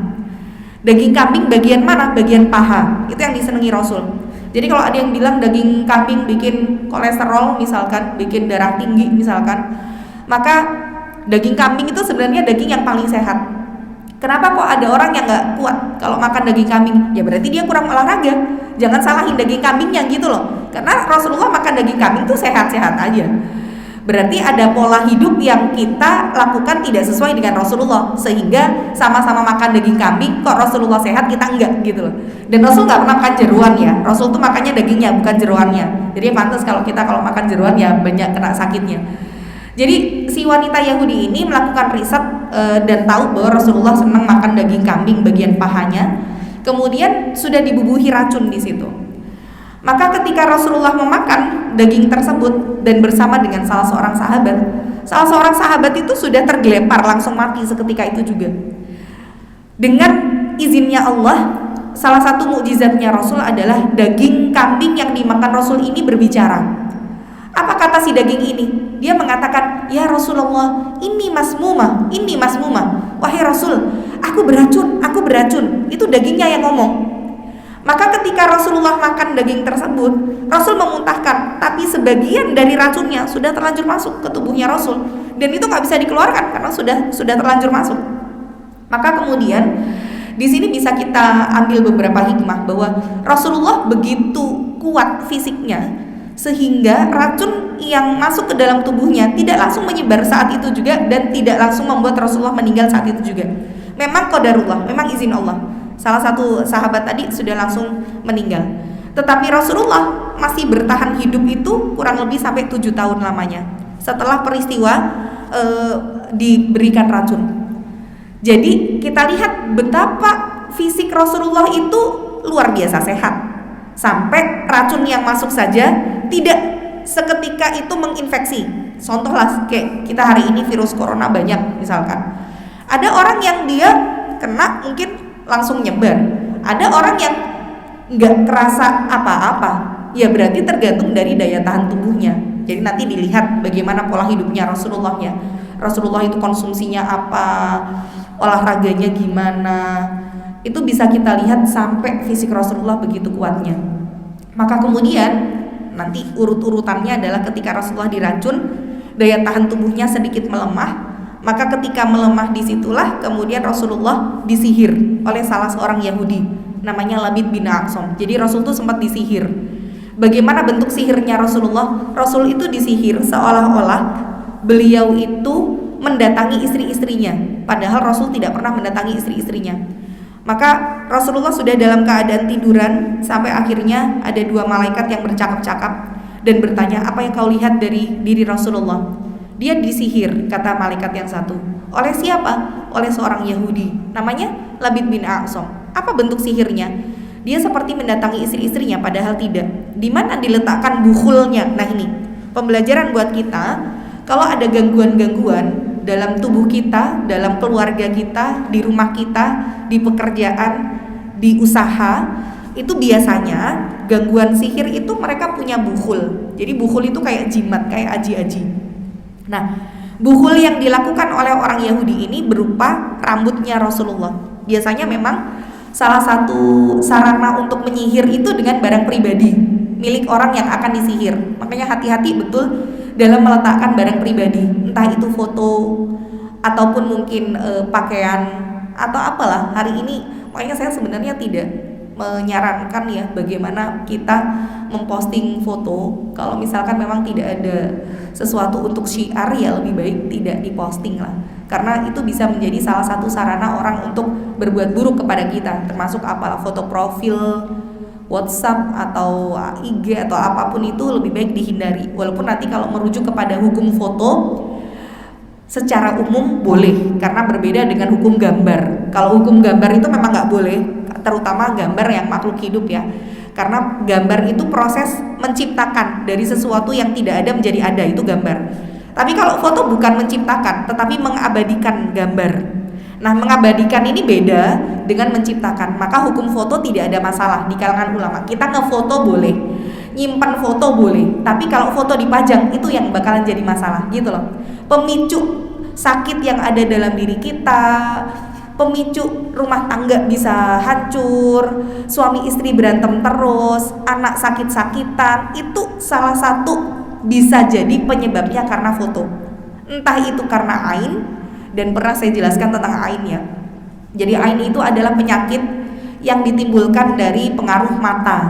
Daging kambing bagian mana? Bagian paha. Itu yang disenangi Rasul. Jadi kalau ada yang bilang daging kambing bikin kolesterol misalkan, bikin darah tinggi misalkan, maka daging kambing itu sebenarnya daging yang paling sehat. Kenapa kok ada orang yang nggak kuat kalau makan daging kambing? Ya berarti dia kurang olahraga. Jangan salahin daging kambingnya gitu loh. Karena Rasulullah makan daging kambing tuh sehat-sehat aja. Berarti ada pola hidup yang kita lakukan tidak sesuai dengan Rasulullah, sehingga sama-sama makan daging kambing kok Rasulullah sehat kita enggak gitu loh. Dan Rasul nggak pernah makan jeruan ya. Rasul tuh makannya dagingnya bukan jeruannya. Jadi pantas kalau kita makan jeruan ya banyak kena sakitnya. Jadi si wanita Yahudi ini melakukan riset dan tahu bahwa Rasulullah senang makan daging kambing bagian pahanya. Kemudian sudah dibubuhi racun di situ. Maka ketika Rasulullah memakan daging tersebut dan bersama dengan salah seorang sahabat itu sudah tergelepar langsung mati seketika itu juga. Dengan izinnya Allah, salah satu mukjizatnya Rasul adalah daging kambing yang dimakan Rasul ini berbicara. Apa kata si daging ini? Dia mengatakan, "Ya Rasulullah, ini masmumah, ini masmumah. Wahai Rasul, aku beracun, aku beracun." Itu dagingnya yang ngomong. Maka ketika Rasulullah makan daging tersebut, Rasul memuntahkan, tapi sebagian dari racunnya sudah terlanjur masuk ke tubuhnya Rasul, dan itu nggak bisa dikeluarkan karena sudah terlanjur masuk. Maka kemudian di sini bisa kita ambil beberapa hikmah bahwa Rasulullah begitu kuat fisiknya sehingga racun yang masuk ke dalam tubuhnya tidak langsung menyebar saat itu juga, dan tidak langsung membuat Rasulullah meninggal saat itu juga. Memang qadarullah, memang izin Allah. Salah satu sahabat tadi sudah langsung meninggal, tetapi Rasulullah masih bertahan hidup itu kurang lebih sampai 7 tahun lamanya setelah peristiwa diberikan racun. Jadi kita lihat betapa fisik Rasulullah itu luar biasa sehat, sampai racun yang masuk saja tidak seketika itu menginfeksi. Contohlah kayak kita hari ini virus corona banyak, misalkan ada orang yang dia kena mungkin langsung nyebar, ada orang yang nggak kerasa apa-apa, ya berarti tergantung dari daya tahan tubuhnya. Jadi nanti dilihat bagaimana pola hidupnya Rasulullahnya. Rasulullah itu konsumsinya apa, olahraganya gimana, itu bisa kita lihat sampai fisik Rasulullah begitu kuatnya. Maka kemudian nanti urut-urutannya adalah ketika Rasulullah diracun, daya tahan tubuhnya sedikit melemah. Maka ketika melemah disitulah kemudian Rasulullah disihir oleh salah seorang Yahudi namanya Labid bin Aqsam. Jadi Rasul itu sempat disihir. Bagaimana bentuk sihirnya Rasulullah? Rasul itu disihir seolah-olah beliau itu mendatangi istri-istrinya, padahal Rasul tidak pernah mendatangi istri-istrinya. Maka Rasulullah sudah dalam keadaan tiduran sampai akhirnya ada 2 malaikat yang bercakap-cakap dan bertanya, "Apa yang kau lihat dari diri Rasulullah?" Dia disihir, kata malaikat yang satu. Oleh siapa? Oleh seorang Yahudi namanya Labid bin Aqsam. Apa bentuk sihirnya? Dia seperti mendatangi istri-istrinya padahal tidak. Di mana diletakkan bukhulnya? Nah ini pembelajaran buat kita. Kalau ada gangguan-gangguan dalam tubuh kita, dalam keluarga kita, di rumah kita, di pekerjaan, di usaha, itu biasanya gangguan sihir itu mereka punya bukhul. Jadi bukhul itu kayak jimat, kayak aji-aji. Nah, bukhul yang dilakukan oleh orang Yahudi ini berupa rambutnya Rasulullah. Biasanya memang salah satu sarana untuk menyihir itu dengan barang pribadi milik orang yang akan disihir. Makanya hati-hati betul dalam meletakkan barang pribadi, entah itu foto ataupun mungkin pakaian atau apalah. Hari ini makanya saya sebenarnya tidak menyarankan ya bagaimana kita memposting foto. Kalau misalkan memang tidak ada sesuatu untuk syiar, ya lebih baik tidak diposting lah, karena itu bisa menjadi salah satu sarana orang untuk berbuat buruk kepada kita, termasuk apalah foto profil WhatsApp atau IG atau apapun itu lebih baik dihindari. Walaupun nanti kalau merujuk kepada hukum foto secara umum boleh, karena berbeda dengan hukum gambar. Kalau hukum gambar itu memang nggak boleh, terutama gambar yang makhluk hidup ya, karena gambar itu proses menciptakan dari sesuatu yang tidak ada menjadi ada, itu gambar. Tapi kalau foto bukan menciptakan tetapi mengabadikan gambar. Nah, mengabadikan ini beda dengan menciptakan. Maka hukum foto tidak ada masalah di kalangan ulama. Kita ngefoto boleh, nyimpan foto boleh, tapi kalau foto dipajang itu yang bakalan jadi masalah gitu loh. Pemicu sakit yang ada dalam diri kita, pemicu rumah tangga bisa hancur, suami istri berantem terus, anak sakit-sakitan, itu salah satu bisa jadi penyebabnya karena foto. Entah itu karena ain, dan pernah saya jelaskan tentang ain ya. Jadi ain itu adalah penyakit yang ditimbulkan dari pengaruh mata.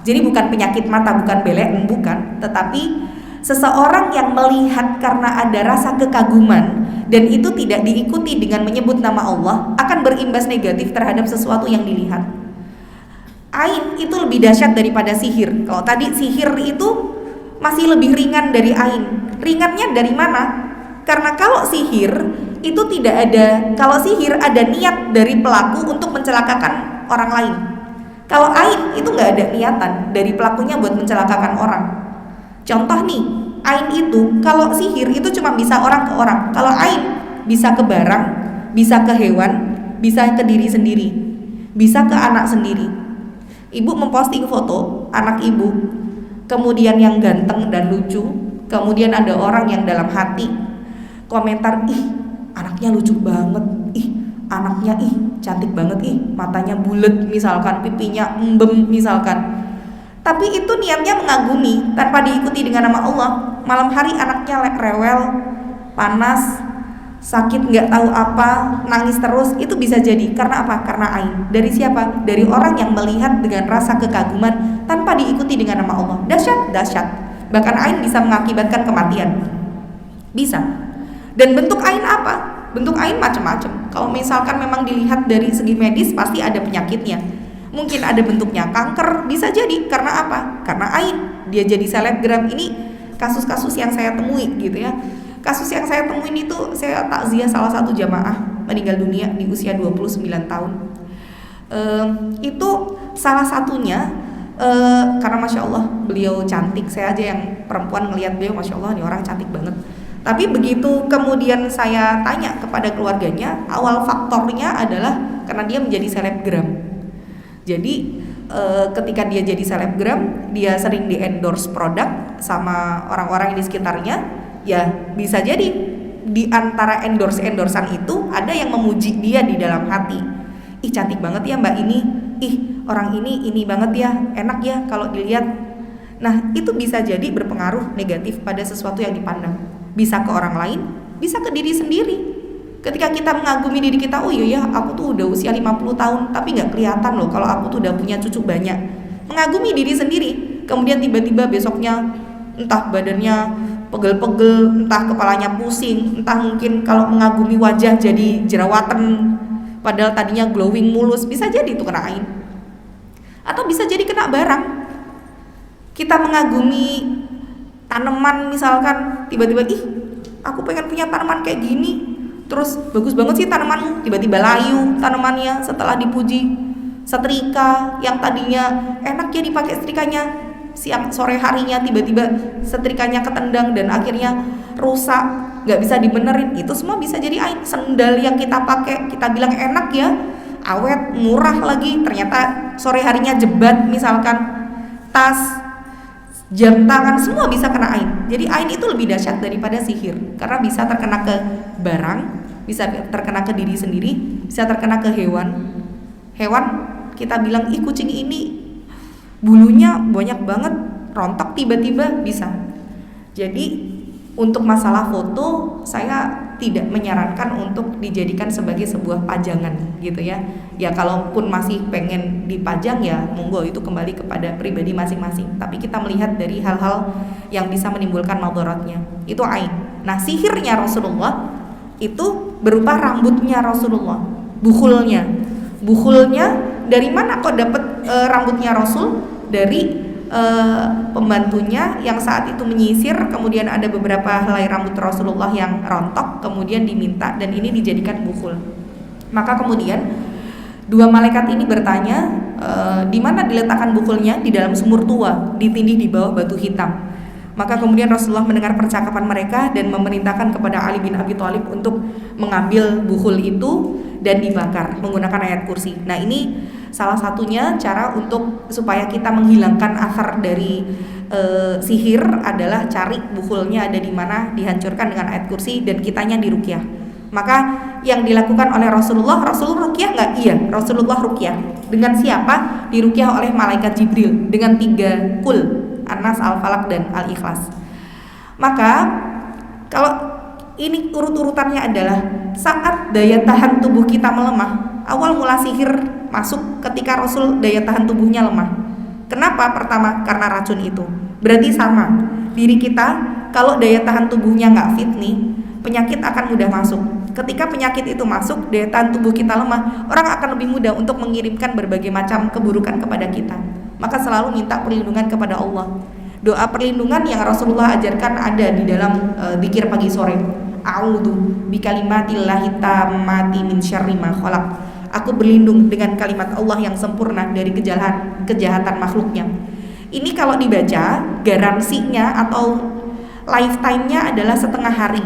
Jadi bukan penyakit mata, bukan belek, bukan, tetapi seseorang yang melihat karena ada rasa kekaguman dan itu tidak diikuti dengan menyebut nama Allah akan berimbas negatif terhadap sesuatu yang dilihat. Ain itu lebih dahsyat daripada sihir. Kalau tadi sihir itu masih lebih ringan dari ain. Ringannya dari mana? Karena kalau sihir itu tidak ada, kalau sihir ada niat dari pelaku untuk mencelakakan orang lain. Kalau ain itu nggak ada niatan dari pelakunya buat mencelakakan orang. Contoh nih, ain itu kalau sihir itu cuma bisa orang ke orang. Kalau ain bisa ke barang, bisa ke hewan, bisa ke diri sendiri, bisa ke anak sendiri. Ibu memposting foto anak ibu, kemudian yang ganteng dan lucu, Kemudian ada orang yang dalam hati komentar, ih anaknya lucu banget, ih anaknya cantik banget, matanya bulat misalkan, pipinya embem misalkan. Tapi itu niatnya mengagumi tanpa diikuti dengan nama Allah. Malam hari anaknya rewel, panas, sakit nggak tahu apa, nangis terus, itu bisa jadi karena apa? Karena ain. Dari siapa? Dari orang yang melihat dengan rasa kekaguman tanpa diikuti dengan nama Allah. Dahsyat. Bahkan ain bisa mengakibatkan kematian. Bisa. Dan bentuk ain apa? Bentuk ain macam-macam. Kalau misalkan memang dilihat dari segi medis pasti ada penyakitnya. Mungkin ada bentuknya kanker, bisa jadi karena apa? Karena ain. Dia jadi selebgram. Ini kasus-kasus yang saya temui gitu ya. Kasus yang saya temuin itu, saya takziah salah satu jamaah meninggal dunia di usia 29 tahun. Itu salah satunya karena Masya Allah beliau cantik. Saya aja yang perempuan ngelihat beliau, Masya Allah nih orang cantik banget. Tapi begitu kemudian saya tanya kepada keluarganya, awal faktornya adalah karena dia menjadi selebgram. Jadi ketika dia jadi selebgram, dia sering di endorse produk sama orang-orang di sekitarnya. Ya bisa jadi di antara endorsan itu ada yang memuji dia di dalam hati. Ih cantik banget ya mbak ini, ih orang ini banget ya, enak ya kalau dilihat. Nah itu bisa jadi berpengaruh negatif pada sesuatu yang dipandang. Bisa ke orang lain, bisa ke diri sendiri. Ketika kita mengagumi diri kita, oh iya ya aku tuh udah usia 50 tahun tapi gak kelihatan loh kalau aku tuh udah punya cucu banyak. Mengagumi diri sendiri. Kemudian tiba-tiba besoknya entah badannya pegel-pegel, entah kepalanya pusing, entah mungkin kalau mengagumi wajah jadi jerawatan padahal tadinya glowing mulus, bisa jadi itu kena ain. Atau bisa jadi kena barang. Kita mengagumi tanaman misalkan, tiba-tiba aku pengen punya tanaman kayak gini, terus bagus banget sih tanamanmu, tiba-tiba layu tanamannya setelah dipuji. Setrika yang tadinya enak ya dipakai setrikanya, siang sore harinya tiba-tiba setrikanya ketendang dan akhirnya rusak, nggak bisa dibenerin. Itu semua bisa jadi ain. Sendal yang kita pakai, kita bilang enak ya, awet, murah lagi, ternyata sore harinya jebat misalkan. Tas, jam tangan, semua bisa kena ain. Jadi ain itu lebih dahsyat daripada sihir karena bisa terkena ke barang, bisa terkena ke diri sendiri, bisa terkena ke hewan. Hewan kita bilang kucing ini bulunya banyak banget, rontok tiba-tiba, bisa. Jadi untuk masalah foto saya tidak menyarankan untuk dijadikan sebagai sebuah pajangan gitu ya. Ya kalaupun masih pengen dipajang ya monggo, itu kembali kepada pribadi masing-masing. Tapi kita melihat dari hal-hal yang bisa menimbulkan madaratnya. Itu ain. Nah, sihirnya Rasulullah itu berupa rambutnya Rasulullah, bukhulnya. Bukhulnya dari mana kok dapat rambutnya Rasul? Dari pembantunya yang saat itu menyisir, kemudian ada beberapa helai rambut Rasulullah yang rontok, kemudian diminta dan ini dijadikan bukhul. Maka kemudian dua malaikat ini bertanya, di mana diletakkan bukhulnya? Di dalam sumur tua, ditindih di bawah batu hitam. Maka kemudian Rasulullah mendengar percakapan mereka dan memerintahkan kepada Ali bin Abi Thalib untuk mengambil bukhul itu dan dibakar menggunakan ayat kursi. Nah ini salah satunya cara untuk supaya kita menghilangkan asar dari sihir adalah cari bukhulnya ada di mana, dihancurkan dengan ayat kursi dan kitanya diruqyah. Maka yang dilakukan oleh Rasulullah ruqyah nggak? Iya, Rasulullah ruqyah. Dengan siapa? Diruqyah oleh malaikat Jibril dengan 3 kul, An-Nas, Al-Falaq dan Al-Ikhlas. Maka kalau ini urut-urutannya adalah saat daya tahan tubuh kita melemah, awal mula sihir masuk ketika Rasul daya tahan tubuhnya lemah. Kenapa? Pertama karena racun itu. Berarti sama diri kita, kalau daya tahan tubuhnya nggak fit nih, penyakit akan mudah masuk. Ketika penyakit itu masuk, daya tahan tubuh kita lemah, orang akan lebih mudah untuk mengirimkan berbagai macam keburukan kepada kita. Maka selalu minta perlindungan kepada Allah. Doa perlindungan yang Rasulullah ajarkan ada di dalam zikir pagi sore. A'udzu bikalimatillahi tammati min syarri ma khalaq. Aku berlindung dengan kalimat Allah yang sempurna dari kejahatan makhluknya. Ini kalau dibaca, garansinya atau lifetime-nya adalah setengah hari.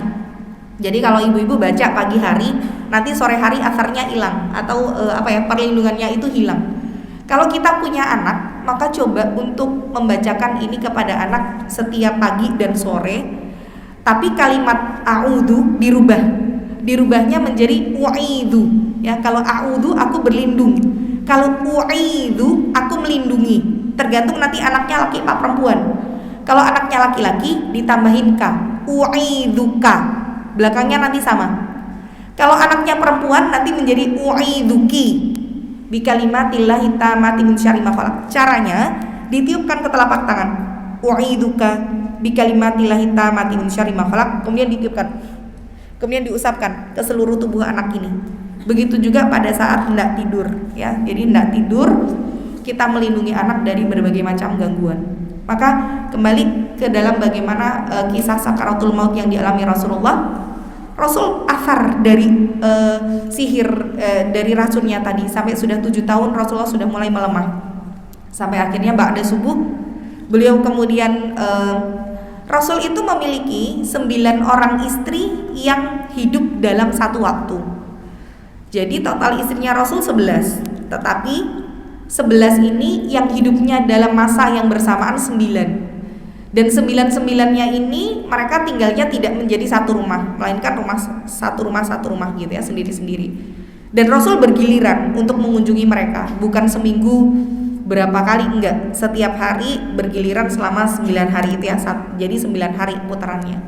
Jadi kalau ibu-ibu baca pagi hari, nanti sore hari asarnya hilang atau perlindungannya itu hilang. Kalau kita punya anak, maka coba untuk membacakan ini kepada anak setiap pagi dan sore. Tapi kalimat a'udhu dirubahnya menjadi u'idhu. Ya, kalau a'udhu aku berlindung, kalau u'idhu aku melindungi. Tergantung nanti anaknya laki apa perempuan. Kalau anaknya laki-laki ditambahin ka, u'idhuka, belakangnya nanti sama. Kalau anaknya perempuan nanti menjadi u'idhuki bi kalimatillahi tammati min syarri ma khalaq. Caranya ditiupkan ke telapak tangan, u'idhuka bi kalimatillahi tammati min syarri ma khalaq, kemudian ditiupkan, kemudian diusapkan ke seluruh tubuh anak ini. Begitu juga pada saat hendak tidur, ya. Jadi hendak tidur kita melindungi anak dari berbagai macam gangguan. Maka kembali ke dalam bagaimana kisah sakaratul maut yang dialami Rasulullah. Rasul afar dari sihir dari racunnya tadi, sampai sudah 7 tahun Rasulullah sudah mulai melemah. Sampai akhirnya ba'da subuh beliau kemudian Rasul itu memiliki 9 orang istri yang hidup dalam satu waktu. Jadi total istrinya Rasul 11, tetapi 11 ini yang hidupnya dalam masa yang bersamaan 9. Dan 9-9-nya ini mereka tinggalnya tidak menjadi satu rumah, melainkan satu rumah gitu ya, sendiri-sendiri. Dan Rasul bergiliran untuk mengunjungi mereka, bukan seminggu berapa kali, enggak, setiap hari bergiliran selama 9 hari itu ya. Jadi 9 hari putarannya.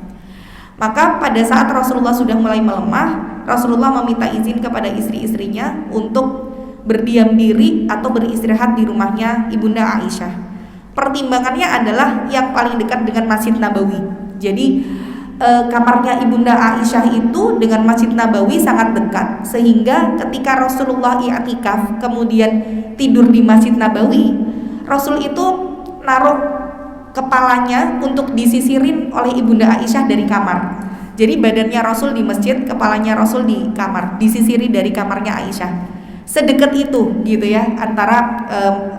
Maka pada saat Rasulullah sudah mulai melemah, Rasulullah meminta izin kepada istri-istrinya untuk berdiam diri atau beristirahat di rumahnya Ibunda Aisyah. Pertimbangannya adalah yang paling dekat dengan Masjid Nabawi. Jadi kamarnya Ibunda Aisyah itu dengan Masjid Nabawi sangat dekat, sehingga ketika Rasulullah i'tikaf kemudian tidur di Masjid Nabawi, Rasul itu naruh kepalanya untuk disisirin oleh Ibunda Aisyah dari kamar. Jadi badannya Rasul di masjid, kepalanya Rasul di kamar, disisiri dari kamarnya Aisyah. Sedekat itu gitu ya antara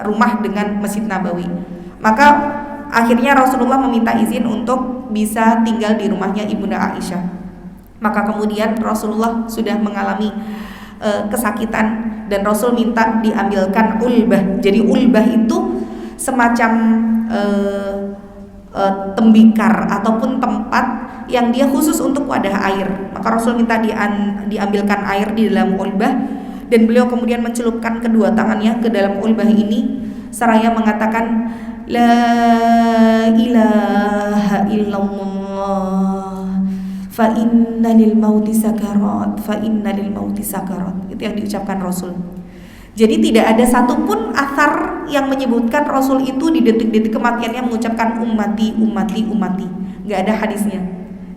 rumah dengan Masjid Nabawi. Maka akhirnya Rasulullah meminta izin untuk bisa tinggal di rumahnya Ibunda Aisyah. Maka kemudian Rasulullah sudah mengalami kesakitan dan Rasul minta diambilkan ulbah. Jadi ulbah itu semacam tembikar ataupun tempat yang dia khusus untuk wadah air. Maka Rasul minta diambilkan air di dalam ulbah. Dan beliau kemudian mencelupkan kedua tangannya ke dalam ulbah ini seraya mengatakan la ilaha illallah fa inna lil mauti sakarat, fa inna lil mauti sakarat. Itu yang diucapkan Rasul. Jadi tidak ada satupun athar yang menyebutkan Rasul itu di detik-detik kematiannya mengucapkan ummati, ummati, ummati. Gak ada hadisnya.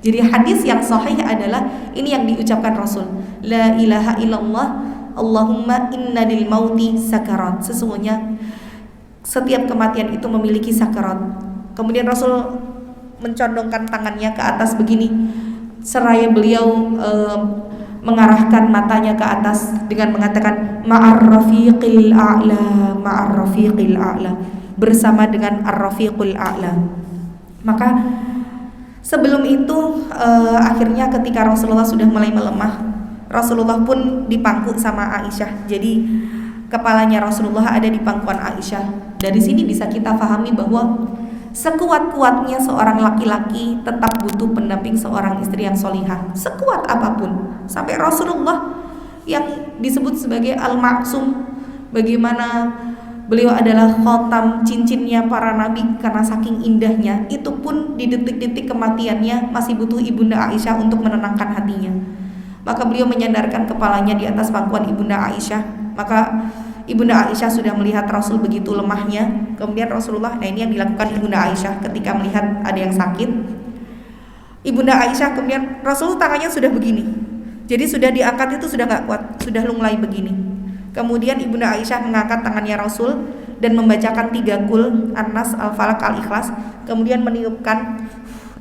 Jadi hadis yang sahih adalah ini yang diucapkan Rasul, la ilaha illallah Allahumma inna lil mauti sakarat. Sesungguhnya setiap kematian itu memiliki sakarat. Kemudian Rasul mencondongkan tangannya ke atas begini, seraya beliau mengarahkan matanya ke atas dengan mengatakan ma'ar rafiqil a'la, ma'ar rafiqil a'la, bersama dengan ar-rafiqul a'la. Maka sebelum itu akhirnya ketika Rasulullah sudah mulai melemah, Rasulullah pun dipangku sama Aisyah. Jadi kepalanya Rasulullah ada di pangkuan Aisyah. Dari sini bisa kita pahami bahwa sekuat-kuatnya seorang laki-laki tetap butuh pendamping seorang istri yang solihah, sekuat apapun. Sampai Rasulullah yang disebut sebagai al-maksum, bagaimana beliau adalah khotam cincinnya para nabi karena saking indahnya, itu pun di detik-detik kematiannya masih butuh Ibunda Aisyah untuk menenangkan hatinya. Maka beliau menyandarkan kepalanya di atas pangkuan Ibunda Aisyah. Maka Ibunda Aisyah sudah melihat Rasul begitu lemahnya. Kemudian Rasulullah, nah ini yang dilakukan Ibunda Aisyah ketika melihat ada yang sakit. Ibunda Aisyah kemudian Rasul tangannya sudah begini. Jadi sudah diangkat itu sudah gak kuat, sudah lunglai begini. Kemudian Ibunda Aisyah mengangkat tangannya Rasul dan membacakan 3 kul, An-Nas, Al-Falaq, Al-Ikhlas. Kemudian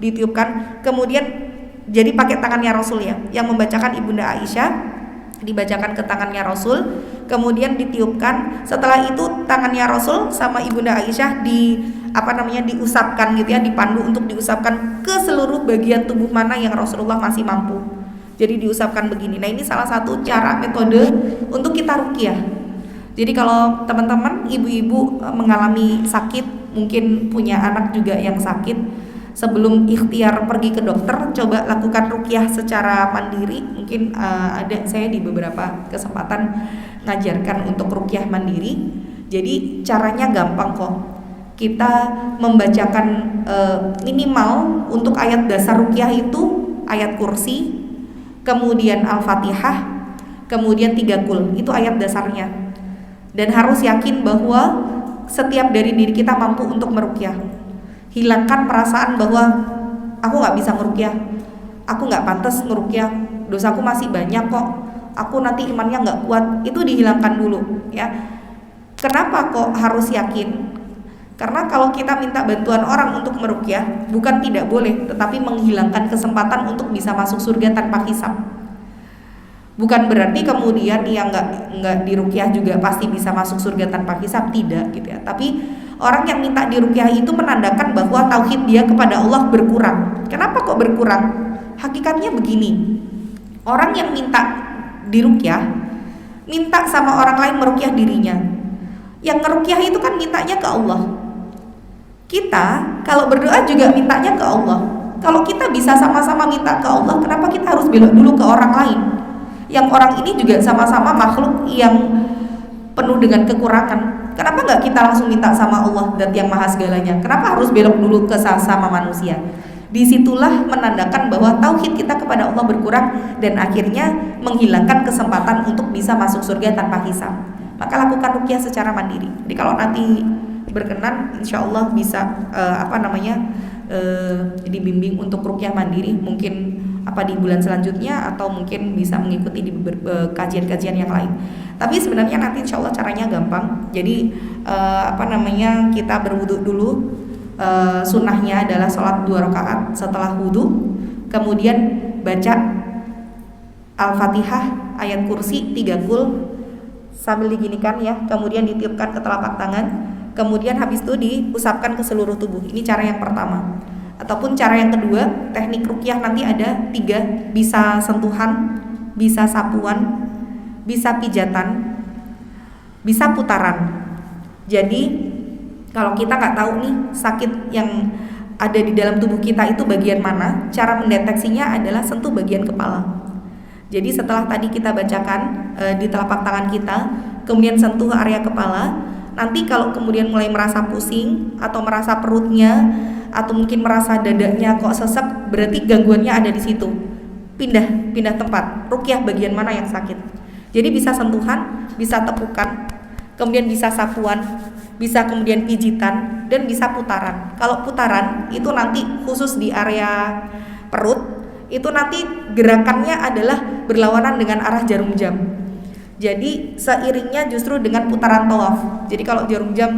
ditiupkan. Kemudian jadi pakai tangannya Rasul ya, yang membacakan Ibunda Aisyah, dibacakan ke tangannya Rasul, kemudian ditiupkan. Setelah itu tangannya Rasul sama Ibunda Aisyah diusapkan gitu ya, dipandu untuk diusapkan ke seluruh bagian tubuh mana yang Rasulullah masih mampu. Jadi diusapkan begini. Nah ini salah satu cara metode untuk kita ruqyah. Jadi kalau teman-teman ibu-ibu mengalami sakit, mungkin punya anak juga yang sakit, sebelum ikhtiar pergi ke dokter, coba lakukan ruqyah secara mandiri. Mungkin ada saya di beberapa kesempatan ngajarkan untuk ruqyah mandiri. Jadi caranya gampang kok. Kita membacakan minimal untuk ayat dasar ruqyah itu ayat kursi, kemudian Al-Fatihah, kemudian 3 kul. Itu ayat dasarnya. Dan harus yakin bahwa setiap dari diri kita mampu untuk meruqyah. Hilangkan perasaan bahwa aku nggak bisa meruqyah, aku nggak pantas meruqyah, dosaku masih banyak kok, aku nanti imannya nggak kuat. Itu dihilangkan dulu ya. Kenapa kok harus yakin? Karena kalau kita minta bantuan orang untuk meruqyah, bukan tidak boleh, tetapi menghilangkan kesempatan untuk bisa masuk surga tanpa hisab. Bukan berarti kemudian yang nggak diruqyah juga pasti bisa masuk surga tanpa hisab, tidak gitu ya. Tapi orang yang minta diruqyah itu menandakan bahwa tauhid dia kepada Allah berkurang. Kenapa kok berkurang? Hakikatnya begini, orang yang minta diruqyah minta sama orang lain meruqyah dirinya. Yang ngeruqyah itu kan mintanya ke Allah. Kita kalau berdoa juga mintanya ke Allah. Kalau kita bisa sama-sama minta ke Allah, kenapa kita harus belok dulu ke orang lain? Yang orang ini juga sama-sama makhluk yang penuh dengan kekurangan. Kenapa nggak kita langsung minta sama Allah dan yang maha segalanya? Kenapa harus belok dulu ke sama manusia? Disitulah menandakan bahwa tauhid kita kepada Allah berkurang dan akhirnya menghilangkan kesempatan untuk bisa masuk surga tanpa hisab. Maka lakukan ruqyah secara mandiri. Jadi kalau nanti berkenan, insya Allah bisa dibimbing untuk ruqyah mandiri. Mungkin di bulan selanjutnya atau mungkin bisa mengikuti di kajian-kajian yang lain. Tapi sebenarnya nanti insya Allah caranya gampang. Jadi kita berwudu dulu. Sunnahnya adalah sholat 2 rakaat setelah wudu, kemudian baca Al-Fatihah, ayat kursi, 3 kul sambil diginikan ya, kemudian ditiupkan ke telapak tangan, kemudian habis itu diusapkan ke seluruh tubuh. Ini cara yang pertama. Ataupun cara yang kedua, teknik ruqyah nanti ada 3, bisa sentuhan, bisa sapuan, bisa pijatan, bisa putaran. Jadi kalau kita nggak tahu nih sakit yang ada di dalam tubuh kita itu bagian mana, cara mendeteksinya adalah sentuh bagian kepala. Jadi setelah tadi kita bacakan di telapak tangan kita, kemudian sentuh area kepala. Nanti kalau kemudian mulai merasa pusing atau merasa perutnya atau mungkin merasa dadanya kok sesek, berarti gangguannya ada di situ. Pindah tempat. Ruqyah bagian mana yang sakit. Jadi bisa sentuhan, bisa tepukan, kemudian bisa sapuan, bisa kemudian pijitan, dan bisa putaran. Kalau putaran itu nanti khusus di area perut, itu nanti gerakannya adalah berlawanan dengan arah jarum jam. Jadi seiringnya justru dengan putaran tawaf. Jadi kalau jarum jam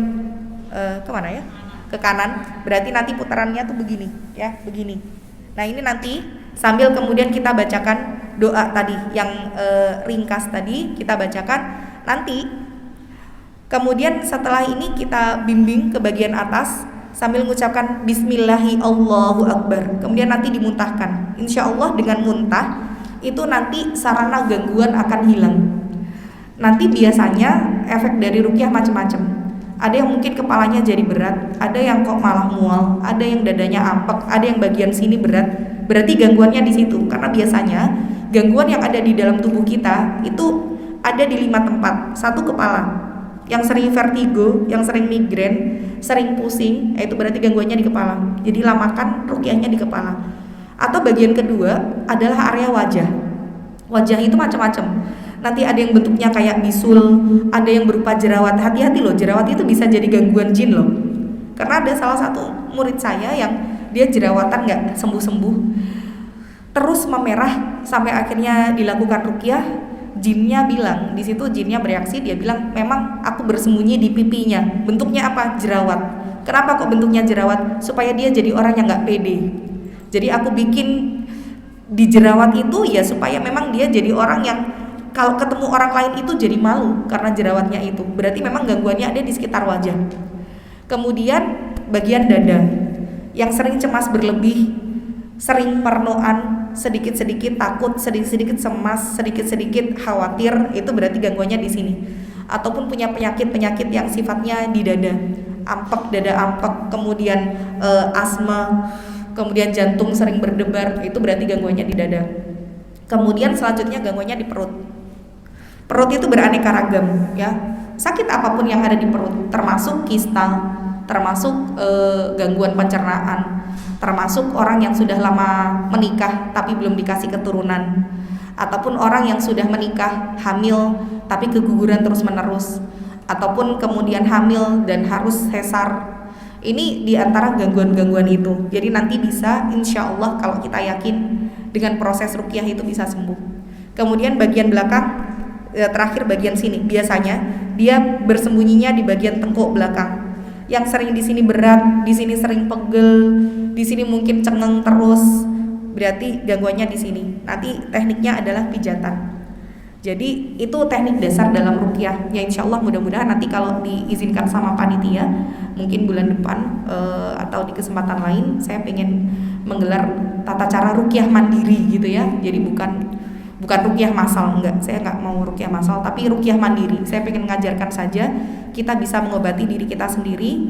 kemana ya? Ke kanan, berarti nanti putarannya tuh begini ya, begini. Nah ini nanti sambil kemudian kita bacakan doa tadi yang ringkas tadi kita bacakan nanti. Kemudian setelah ini kita bimbing ke bagian atas sambil mengucapkan Bismillahi Allahu Akbar. Kemudian nanti dimuntahkan. Insya Allah dengan muntah itu nanti sarana gangguan akan hilang. Nanti biasanya efek dari ruqyah macam-macam. Ada yang mungkin kepalanya jadi berat, ada yang kok malah mual, ada yang dadanya ampek, ada yang bagian sini berat. Berarti gangguannya di situ. Karena biasanya gangguan yang ada di dalam tubuh kita itu ada di 5 tempat. 1 kepala. Yang sering vertigo, yang sering migrain, sering pusing, itu berarti gangguannya di kepala. Jadi lamakan ruqyahnya di kepala. Atau bagian kedua adalah area wajah. Wajah itu macam-macam. Nanti ada yang bentuknya kayak bisul, ada yang berupa jerawat. Hati-hati loh, jerawat itu bisa jadi gangguan jin loh. Karena ada salah satu murid saya yang dia jerawatan nggak sembuh-sembuh, terus memerah sampai akhirnya dilakukan ruqyah. Jinnya bilang, di situ jinnya bereaksi, dia bilang memang aku bersembunyi di pipinya. Bentuknya apa? Jerawat. Kenapa kok bentuknya jerawat? Supaya dia jadi orang yang nggak pede. Jadi aku bikin di jerawat itu ya supaya memang dia jadi orang yang kalau ketemu orang lain itu jadi malu karena jerawatnya itu. Berarti memang gangguannya ada di sekitar wajah. Kemudian bagian dada yang sering cemas berlebih, sering parnoan, sedikit-sedikit takut, sedikit-sedikit cemas, sedikit-sedikit khawatir, itu berarti gangguannya di sini. ataupun punya penyakit-penyakit yang sifatnya di dada ampek, kemudian asma, kemudian jantung sering berdebar, itu berarti gangguannya di dada. Kemudian selanjutnya gangguannya di perut. Perut itu beraneka ragam ya. Sakit apapun yang ada di perut, termasuk kista, termasuk gangguan pencernaan, termasuk orang yang sudah lama menikah tapi belum dikasih keturunan, ataupun orang yang sudah menikah hamil tapi keguguran terus-menerus, ataupun kemudian hamil dan harus sesar. Ini diantara gangguan-gangguan itu. Jadi nanti bisa insya Allah kalau kita yakin dengan proses ruqyah itu bisa sembuh. Kemudian bagian belakang, terakhir bagian sini, biasanya dia bersembunyinya di bagian tengkuk belakang. Yang sering di sini berat, di sini sering pegel, di sini mungkin cengeng terus, berarti gangguannya di sini. Nanti tekniknya adalah pijatan. Jadi itu teknik dasar dalam ruqyah. Ya insya Allah mudah-mudahan nanti kalau diizinkan sama panitia, mungkin bulan depan atau di kesempatan lain, saya pengen menggelar tata cara ruqyah mandiri gitu ya. Jadi bukan ruqyah massal, enggak. Saya enggak mau ruqyah massal, tapi ruqyah mandiri. Saya pengen mengajarkan saja kita bisa mengobati diri kita sendiri,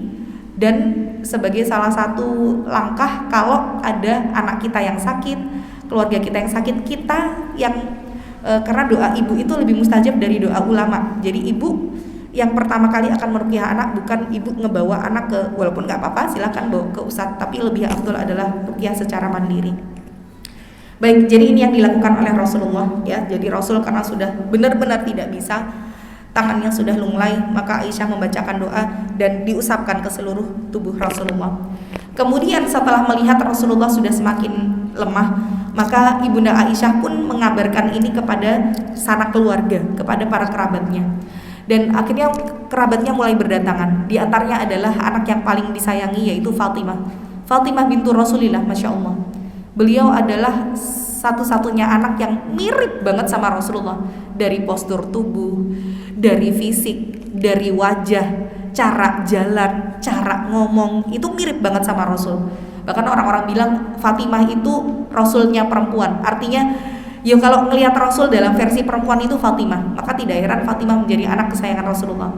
dan sebagai salah satu langkah kalau ada anak kita yang sakit, keluarga kita yang sakit, kita yang karena doa ibu itu lebih mustajab dari doa ulama. Jadi ibu yang pertama kali akan meruqyah anak, bukan ibu ngebawa anak ke, walaupun nggak apa-apa silakan bawa ke ustadz, tapi lebih afdol adalah ruqyah secara mandiri. Baik, jadi ini yang dilakukan oleh Rasulullah ya. Jadi Rasul karena sudah benar-benar tidak bisa, tangannya sudah lunglai, maka Aisyah membacakan doa dan diusapkan ke seluruh tubuh Rasulullah. Kemudian setelah melihat Rasulullah sudah semakin lemah, maka Ibunda Aisyah pun mengabarkan ini kepada sanak keluarga, kepada para kerabatnya. Dan akhirnya kerabatnya mulai berdatangan. Di antaranya adalah anak yang paling disayangi, yaitu Fatimah. Fatimah bintu Rasulillah, Masya Allah. Beliau adalah satu-satunya anak yang mirip banget sama Rasulullah. Dari postur tubuh, dari fisik, dari wajah, cara jalan, cara ngomong, itu mirip banget sama Rasul. Bahkan orang-orang bilang Fatimah itu Rasulnya perempuan. Artinya ya kalau ngelihat Rasul dalam versi perempuan itu Fatimah, maka tidak heran Fatimah menjadi anak kesayangan Rasulullah.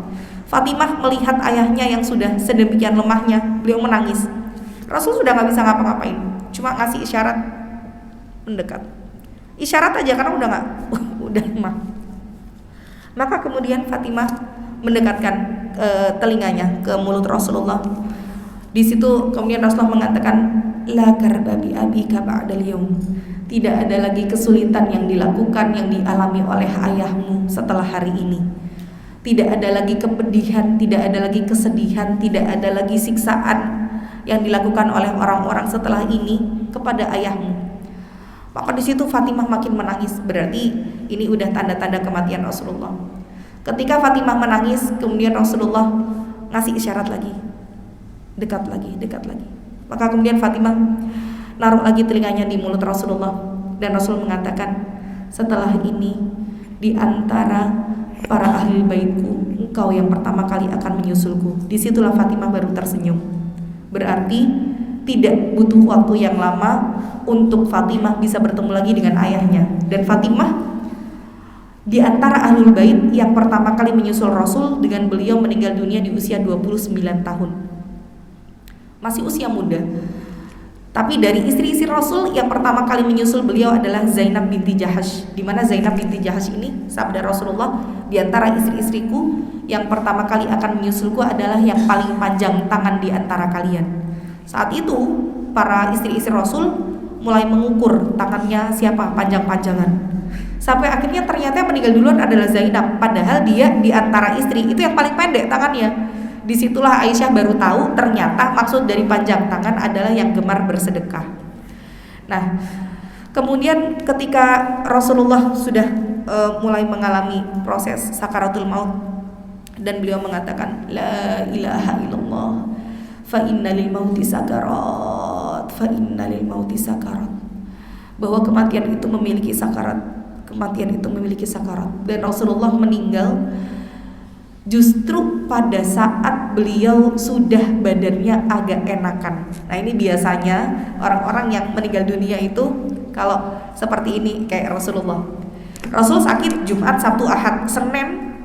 Fatimah melihat ayahnya yang sudah sedemikian lemahnya, beliau menangis. Rasul sudah gak bisa ngapa-ngapain, cuma ngasih isyarat mendekat. Isyarat aja karena udah lemah. Maka kemudian Fatimah mendekatkan telinganya ke mulut Rasulullah. Di situ kemudian Rasulullah mengatakan, la karba bi abika ba'dal yaum. Tidak ada lagi kesulitan yang dilakukan, yang dialami oleh ayahmu setelah hari ini. Tidak ada lagi kepedihan, tidak ada lagi kesedihan, tidak ada lagi siksaan yang dilakukan oleh orang-orang setelah ini kepada ayahmu. Maka di situ Fatimah makin menangis. Berarti ini udah tanda-tanda kematian Rasulullah. Ketika Fatimah menangis, kemudian Rasulullah ngasih isyarat lagi, dekat lagi. Maka kemudian Fatimah naruh lagi telinganya di mulut Rasulullah, dan Rasul mengatakan, setelah ini di antara para ahli baitku, engkau yang pertama kali akan menyusulku. Disitulah Fatimah baru tersenyum. Berarti tidak butuh waktu yang lama untuk Fatimah bisa bertemu lagi dengan ayahnya. Dan Fatimah di antara ahlul bait yang pertama kali menyusul Rasul, dengan beliau meninggal dunia di usia 29 tahun. Masih usia muda. Tapi dari istri-istri Rasul yang pertama kali menyusul beliau adalah Zainab binti Jahash. Di mana Zainab binti Jahash ini, sabda Rasulullah, di antara istri-istriku yang pertama kali akan menyusulku adalah yang paling panjang tangan di antara kalian. Saat itu para istri-istri Rasul mulai mengukur tangannya siapa panjang-panjangan, sampai akhirnya ternyata yang meninggal duluan adalah Zainab, padahal dia di antara istri itu yang paling pendek tangannya. Disitulah Aisyah baru tahu ternyata maksud dari panjang tangan adalah yang gemar bersedekah. Nah, kemudian ketika Rasulullah sudah mulai mengalami proses sakaratul maut, dan beliau mengatakan, la ilaha illallah, fa inna lil mauti sakarat, fa inna lil mauti sakarat, bahwa kematian itu memiliki sakarat, kematian itu memiliki sakarat. Dan Rasulullah meninggal justru pada saat beliau sudah badannya agak enakan. Nah, ini biasanya orang-orang yang meninggal dunia itu kalau seperti ini kayak Rasulullah. Rasul sakit Jumat, Sabtu, Ahad, Senin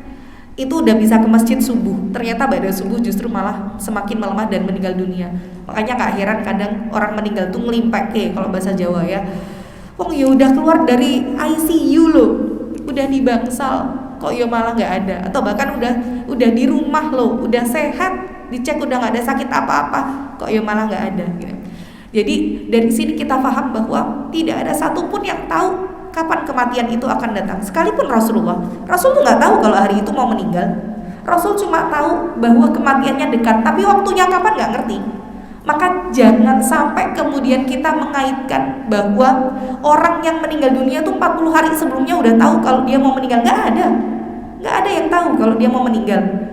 itu udah bisa ke masjid subuh, ternyata pada subuh justru malah semakin melemah dan meninggal dunia. Makanya gak heran kadang orang meninggal tuh ngelimpek kalau bahasa Jawa ya. Wong ya udah keluar dari ICU loh, udah di bangsal, kok ya malah nggak ada. Atau bahkan udah di rumah loh, udah sehat, dicek udah nggak ada sakit apa-apa, kok ya malah nggak ada gitu. Jadi dari sini kita paham bahwa tidak ada satupun yang tahu kapan kematian itu akan datang. Sekalipun Rasul tuh nggak tahu kalau hari itu mau meninggal. Rasul cuma tahu bahwa kematiannya dekat, tapi waktunya kapan nggak ngerti. Maka jangan sampai kemudian kita mengaitkan bahwa orang yang meninggal dunia tuh 40 hari sebelumnya udah tahu kalau dia mau meninggal. Nggak ada yang tahu kalau dia mau meninggal.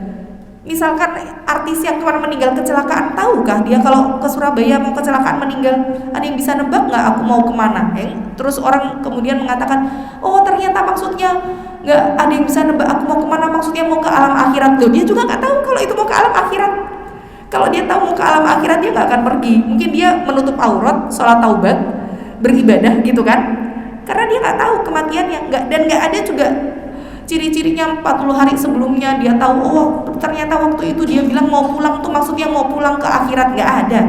Misalkan artis yang kemarin meninggal kecelakaan, tahukah dia kalau ke Surabaya mau kecelakaan meninggal? Ada yang bisa nebak nggak aku mau kemana? Terus orang kemudian mengatakan, oh ternyata maksudnya nggak ada yang bisa nebak aku mau kemana, maksudnya mau ke alam akhirat. Loh, dia juga nggak tahu kalau itu mau ke alam akhirat. Kalau dia tahu mau ke alam akhirat dia nggak akan pergi. Mungkin dia menutup aurat, sholat taubat, beribadah gitu kan? Karena dia nggak tahu kematiannya, dan nggak ada juga ciri-cirinya 40 hari sebelumnya dia tahu, oh ternyata waktu itu dia bilang mau pulang tuh maksudnya mau pulang ke akhirat. Nggak ada.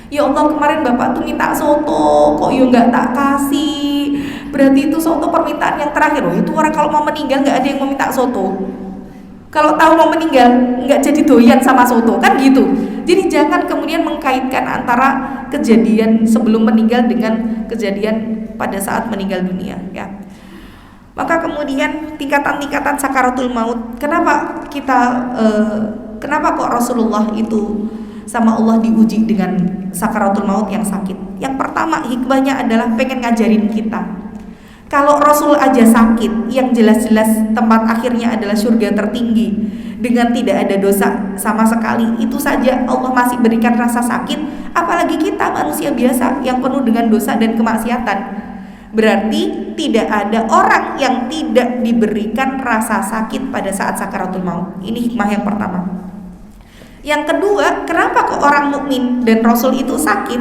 Ya Allah, kemarin bapak tuh minta soto, kok ya nggak tak kasih, berarti itu soto permintaan yang terakhir. Oh itu orang kalau mau meninggal nggak ada yang mau minta soto. Kalau tahu mau meninggal nggak jadi doyan sama soto kan gitu. Jadi jangan kemudian mengkaitkan antara kejadian sebelum meninggal dengan kejadian pada saat meninggal dunia ya. Maka kemudian tingkatan-tingkatan sakaratul maut, kenapa kok Rasulullah itu sama Allah diuji dengan sakaratul maut yang sakit? Yang pertama hikmahnya adalah pengen ngajarin kita. Kalau Rasul aja sakit, yang jelas-jelas tempat akhirnya adalah surga tertinggi dengan tidak ada dosa sama sekali, itu saja Allah masih berikan rasa sakit, apalagi kita manusia biasa yang penuh dengan dosa dan kemaksiatan. Berarti tidak ada orang yang tidak diberikan rasa sakit pada saat sakaratul maut. Ini hikmah yang pertama. Yang kedua, kenapa kok orang mukmin dan Rasul itu sakit?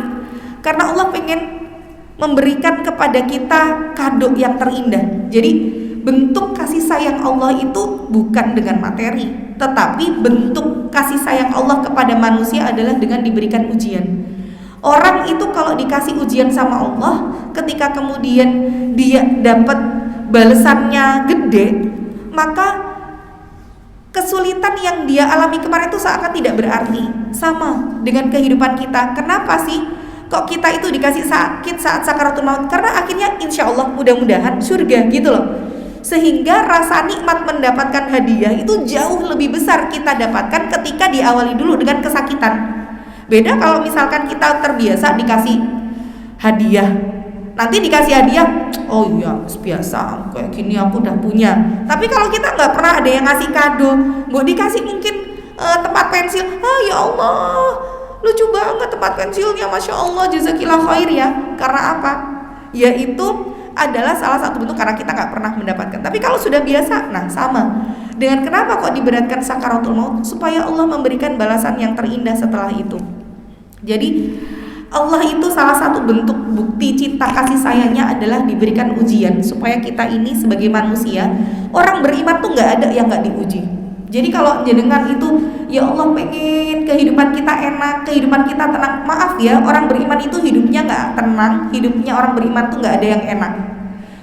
Karena Allah pengen memberikan kepada kita kado yang terindah. Jadi bentuk kasih sayang Allah itu bukan dengan materi, tetapi bentuk kasih sayang Allah kepada manusia adalah dengan diberikan ujian. Orang itu kalau dikasih ujian sama Allah, ketika kemudian dia dapat balasannya gede, maka kesulitan yang dia alami kemarin itu seakan tidak berarti. Sama dengan kehidupan kita. Kenapa sih kok kita itu dikasih sakit saat sakaratul maut? Karena akhirnya insya Allah mudah-mudahan surga gitu loh. Sehingga rasa nikmat mendapatkan hadiah itu jauh lebih besar kita dapatkan ketika diawali dulu dengan kesakitan. Beda kalau misalkan kita terbiasa dikasih hadiah, nanti dikasih hadiah, oh iya biasa kayak gini aku udah punya. Tapi kalau kita nggak pernah ada yang ngasih kado, mau dikasih mungkin tempat pensil, ya Allah lucu banget tempat pensilnya, masya Allah jazakillah khair ya. Karena apa? Yaitu adalah salah satu bentuk karena kita nggak pernah mendapatkan. Tapi kalau sudah biasa, nah sama dengan kenapa kok diberatkan sakaratul maut, supaya Allah memberikan balasan yang terindah setelah itu. Jadi Allah itu salah satu bentuk bukti cinta kasih sayangnya adalah diberikan ujian supaya kita ini sebagai manusia, orang beriman tuh nggak ada yang nggak diuji. Jadi kalau jenengan itu ya Allah pengen kehidupan kita enak, kehidupan kita tenang, maaf ya, orang beriman itu hidupnya nggak tenang, hidupnya orang beriman tuh nggak ada yang enak.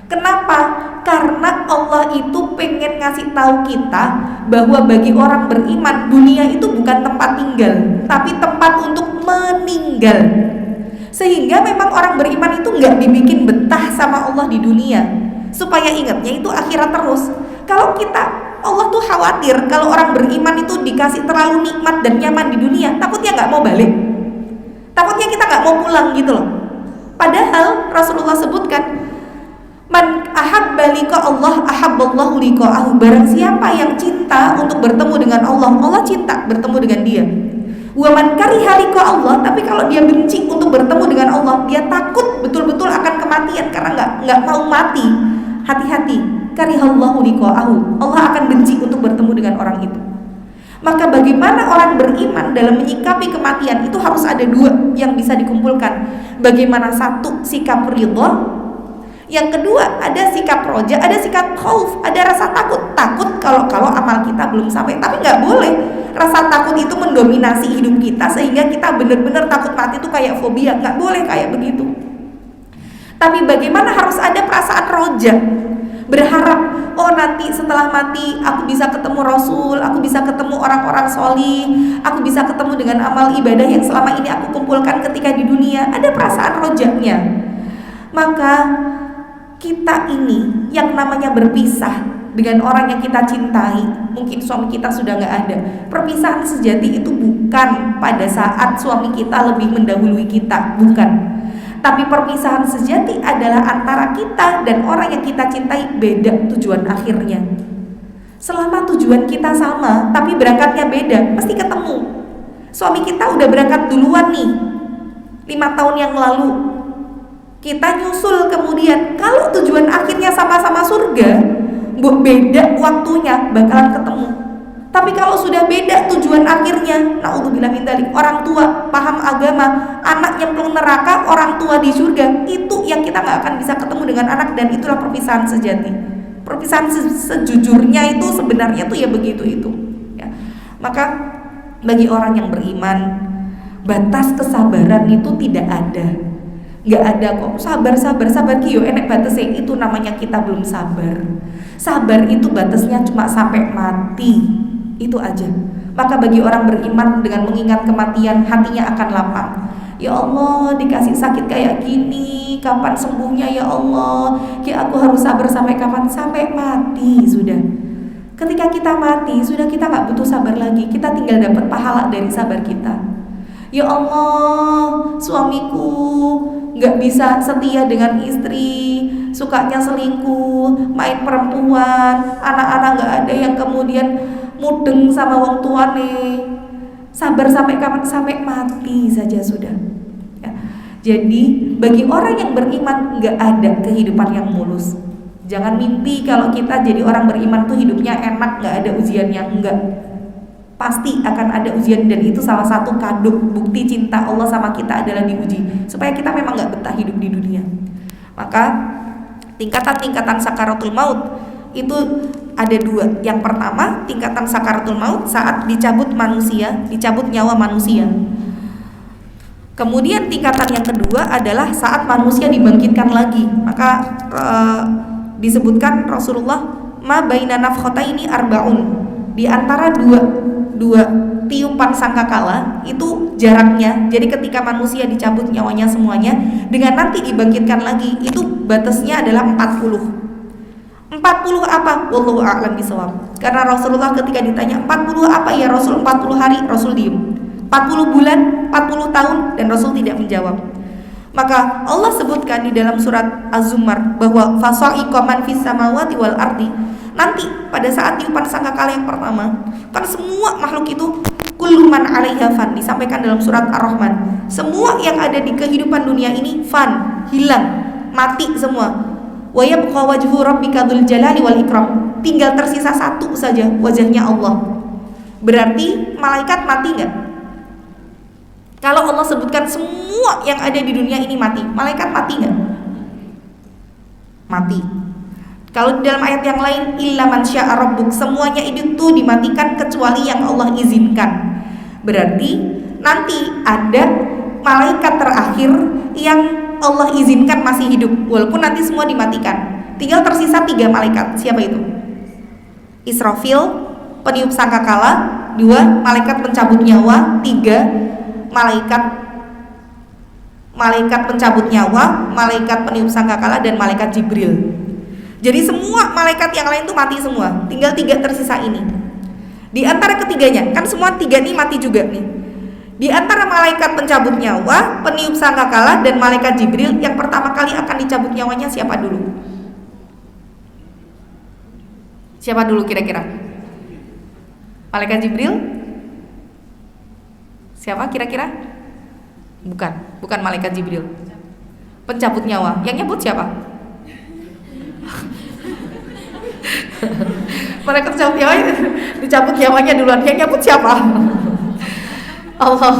Kenapa? Karena Allah itu pengen ngasih tahu kita bahwa bagi orang beriman dunia itu bukan tempat tinggal, tapi tempat untuk meninggal. Sehingga memang orang beriman itu nggak dibikin betah sama Allah di dunia, supaya ingatnya itu akhirat terus. Kalau kita, Allah tuh khawatir kalau orang beriman itu dikasih terlalu nikmat dan nyaman di dunia, takutnya nggak mau balik, takutnya kita nggak mau pulang gitu loh. Padahal Rasulullah sebutkan, man ahabba liqa Allah ahabballahu liqa'ahu. Barang siapa yang cinta untuk bertemu dengan Allah, Allah cinta bertemu dengan dia. Wa man kariha liqa Allah, tapi kalau dia benci untuk bertemu dengan Allah, dia takut betul-betul akan kematian karena nggak mau mati. Hati-hati, karihallahu liqa'ahu. Allah akan benci untuk bertemu dengan orang itu. Maka bagaimana orang beriman dalam menyikapi kematian itu harus ada dua yang bisa dikumpulkan. Bagaimana satu sikap ridha, Yang kedua, ada sikap roja, ada sikap khauf, ada rasa takut. Takut kalau amal kita belum sampai. Tapi nggak boleh rasa takut itu mendominasi hidup kita sehingga kita benar-benar takut mati itu kayak fobia. Nggak boleh kayak begitu. Tapi bagaimana harus ada perasaan roja, berharap, oh nanti setelah mati aku bisa ketemu Rasul, aku bisa ketemu orang-orang solih, aku bisa ketemu dengan amal ibadah yang selama ini aku kumpulkan ketika di dunia. Ada perasaan rojanya. Maka kita ini yang namanya berpisah dengan orang yang kita cintai, mungkin suami kita sudah gak ada. Perpisahan sejati itu bukan pada saat suami kita lebih mendahului kita, bukan. Tapi perpisahan sejati adalah antara kita dan orang yang kita cintai beda tujuan akhirnya. Selama tujuan kita sama, tapi berangkatnya beda, mesti ketemu. Suami kita udah berangkat duluan nih, 5 tahun yang lalu, kita nyusul kemudian. Kalau tujuan akhirnya sama-sama surga, beda waktunya bakalan ketemu. Tapi kalau sudah beda tujuan akhirnya, naudzubillah min dzalik, orang tua paham agama, anak nyemplung neraka, orang tua di surga, itu yang kita nggak akan bisa ketemu dengan anak. Dan itulah perpisahan sejati. Perpisahan sejujurnya itu sebenarnya tuh ya begitu itu ya. Maka bagi orang yang beriman, batas kesabaran itu tidak ada. Nggak ada kok, sabar kiyo enek batasnya, itu namanya kita belum sabar. Sabar itu batasnya cuma sampai mati, itu aja. Maka bagi orang beriman dengan mengingat kematian, hatinya akan lapang. Ya Allah, dikasih sakit kayak gini, kapan sembuhnya ya Allah? Ya aku harus sabar sampai kapan? Sampai mati sudah. Ketika kita mati, sudah kita nggak butuh sabar lagi, kita tinggal dapat pahala dari sabar kita. Ya Allah, suamiku nggak bisa setia dengan istri, sukanya selingkuh, main perempuan, anak-anak nggak ada yang kemudian mudeng sama wong tuane. Sabar sampai kapan? Sampai mati saja sudah ya. Jadi bagi orang yang beriman nggak ada kehidupan yang mulus. Jangan mimpi kalau kita jadi orang beriman tuh hidupnya enak, nggak ada ujiannya. Enggak, pasti akan ada ujian. Dan itu salah satu kado bukti cinta Allah sama kita adalah diuji, supaya kita memang gak betah hidup di dunia. Maka tingkatan-tingkatan sakaratul maut itu ada 2. Yang pertama, tingkatan sakaratul maut saat dicabut nyawa manusia. Kemudian tingkatan yang kedua adalah saat manusia dibangkitkan lagi. Maka disebutkan Rasulullah, ma baina nafkhataini arbaun, di antara dua tiupan sangkakala itu jaraknya. Jadi ketika manusia dicabut nyawanya semuanya dengan nanti dibangkitkan lagi, itu batasnya adalah 40 apa? Wallahu a'lam bishawab. Karena Rasulullah ketika ditanya 40 apa ya Rasul? 40 hari, Rasul diem. 40 bulan, 40 tahun, dan Rasul tidak menjawab. Maka Allah sebutkan di dalam surat Az-Zumar bahwa fasa'iqa man fis samawati wal ardi. Nanti pada saat tiupan sangkakala yang pertama, kan semua makhluk itu kullu man 'alaiha fan, disampaikan dalam surat Ar-Rahman. Semua yang ada di kehidupan dunia ini fan, hilang, mati semua. Wa yabqa wajhu rabbika dzul jalali wal ikram. Tinggal tersisa satu saja, wajahnya Allah. Berarti malaikat mati enggak? Kalau Allah sebutkan semua yang ada di dunia ini mati, malaikat mati enggak? Mati. Kalau di dalam ayat yang lain, illa man syaa rabbuk, semuanya itu dimatikan kecuali yang Allah izinkan. Berarti nanti ada malaikat terakhir yang Allah izinkan masih hidup, walaupun nanti semua dimatikan. Tinggal tersisa 3 malaikat. Siapa itu? Israfil, peniup sangkakala. 2, malaikat pencabut nyawa. 3, malaikat pencabut nyawa, malaikat peniup sangkakala, dan malaikat Jibril. Jadi semua malaikat yang lain tuh mati semua. Tinggal 3 tersisa ini. Di antara ketiganya, kan semua 3 ini mati juga nih. Di antara malaikat pencabut nyawa, peniup sangkakala, dan malaikat Jibril, yang pertama kali akan dicabut nyawanya siapa dulu? Siapa dulu kira-kira? Malaikat Jibril? Siapa kira-kira? Bukan malaikat Jibril. Pencabut nyawa. Yang nyebut siapa? Malaikat pencabut nyawa dicabut nyawanya duluan. Yang nyebut siapa? Allah.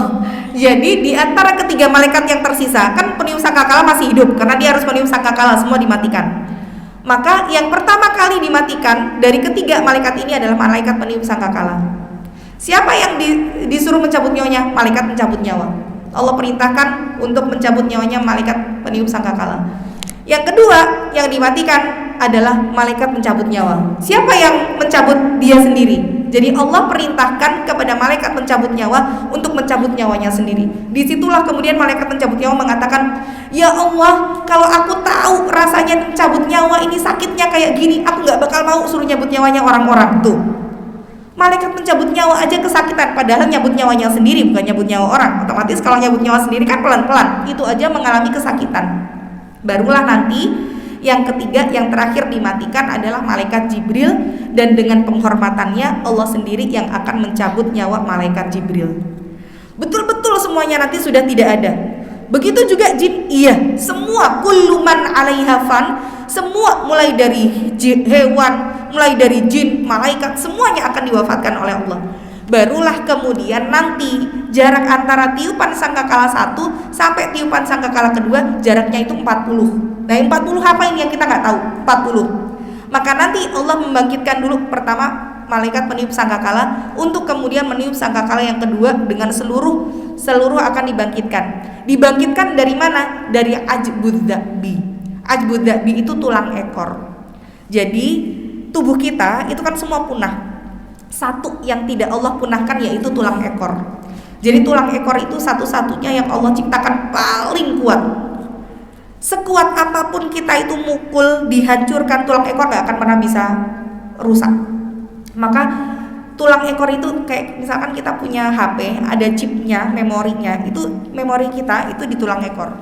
Jadi di antara ketiga malaikat yang tersisa, kan peniup sangkakala masih hidup karena dia harus meniup sangkakala, semua dimatikan. Maka yang pertama kali dimatikan dari ketiga malaikat ini adalah malaikat peniup sangkakala. Siapa yang disuruh mencabut nyawanya? Malaikat mencabut nyawa. Allah perintahkan untuk mencabut nyawanya malaikat peniup sangkakala. Yang kedua yang dimatikan adalah malaikat mencabut nyawa. Siapa yang mencabut? Dia sendiri. Jadi Allah perintahkan kepada malaikat mencabut nyawa untuk mencabut nyawanya sendiri. Disitulah kemudian malaikat mencabut nyawa mengatakan, ya Allah, kalau aku tahu rasanya mencabut nyawa ini sakitnya kayak gini, aku gak bakal mau suruh nyabut nyawanya orang-orang. Tuh, malaikat mencabut nyawa aja kesakitan, padahal nyabut nyawanya sendiri, bukan nyabut nyawa orang. Otomatis kalau nyabut nyawa sendiri kan pelan-pelan, itu aja mengalami kesakitan. Barulah nanti yang ketiga, yang terakhir dimatikan adalah malaikat Jibril, dan dengan penghormatannya Allah sendiri yang akan mencabut nyawa malaikat Jibril. Betul-betul semuanya nanti sudah tidak ada. Begitu juga jin, iya, semua kullu man 'alaiha fan, semua mulai dari hewan, mulai dari jin, malaikat, semuanya akan diwafatkan oleh Allah. Barulah kemudian nanti jarak antara tiupan sangkakala 1 sampai tiupan sangkakala kedua jaraknya itu 40. Nah, 40 apa ini yang kita nggak tahu? 40. Maka nanti Allah membangkitkan dulu pertama malaikat peniup sangkakala untuk kemudian meniup sangkakala yang kedua dengan seluruh akan dibangkitkan. Dibangkitkan dari mana? Dari ajbudzzabi. Ajbudzzabi itu tulang ekor. Jadi tubuh kita itu kan semua punah. Satu yang tidak Allah punahkan yaitu tulang ekor. Jadi tulang ekor itu satu-satunya yang Allah ciptakan paling kuat. Sekuat apapun kita itu mukul, dihancurkan, tulang ekor gak akan pernah bisa rusak. Maka tulang ekor itu kayak misalkan kita punya HP, ada chipnya, memorinya, itu memori kita itu di tulang ekor.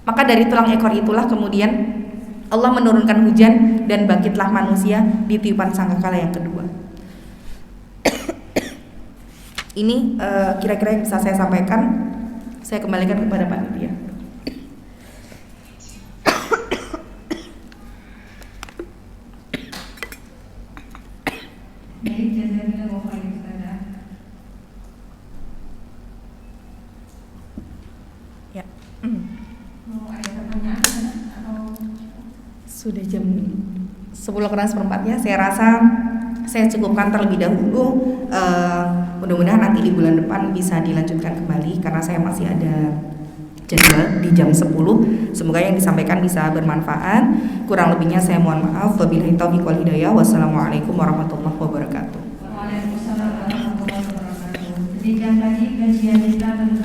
Maka dari tulang ekor itulah kemudian Allah menurunkan hujan dan bangkitlah manusia di tiupan sangkakala yang kedua. Ini kira-kira yang bisa saya sampaikan. Saya kembalikan kepada panitia. Baik, jazakallahu khairan. Ya. Mau ada pertanyaan atau Sudah jam 10:04 ya. Saya rasa saya cukupkan terlebih dahulu. Mudah-mudahan nanti di bulan depan bisa dilanjutkan kembali karena saya masih ada jadwal di jam 10. Semoga yang disampaikan bisa bermanfaat. Kurang lebihnya saya mohon maaf. Wabillahi taufiq wal hidayah. Wassalamualaikum warahmatullahi wabarakatuh. Waalaikumsalam warahmatullahi wabarakatuh. Demikian tadi kajian kita tentang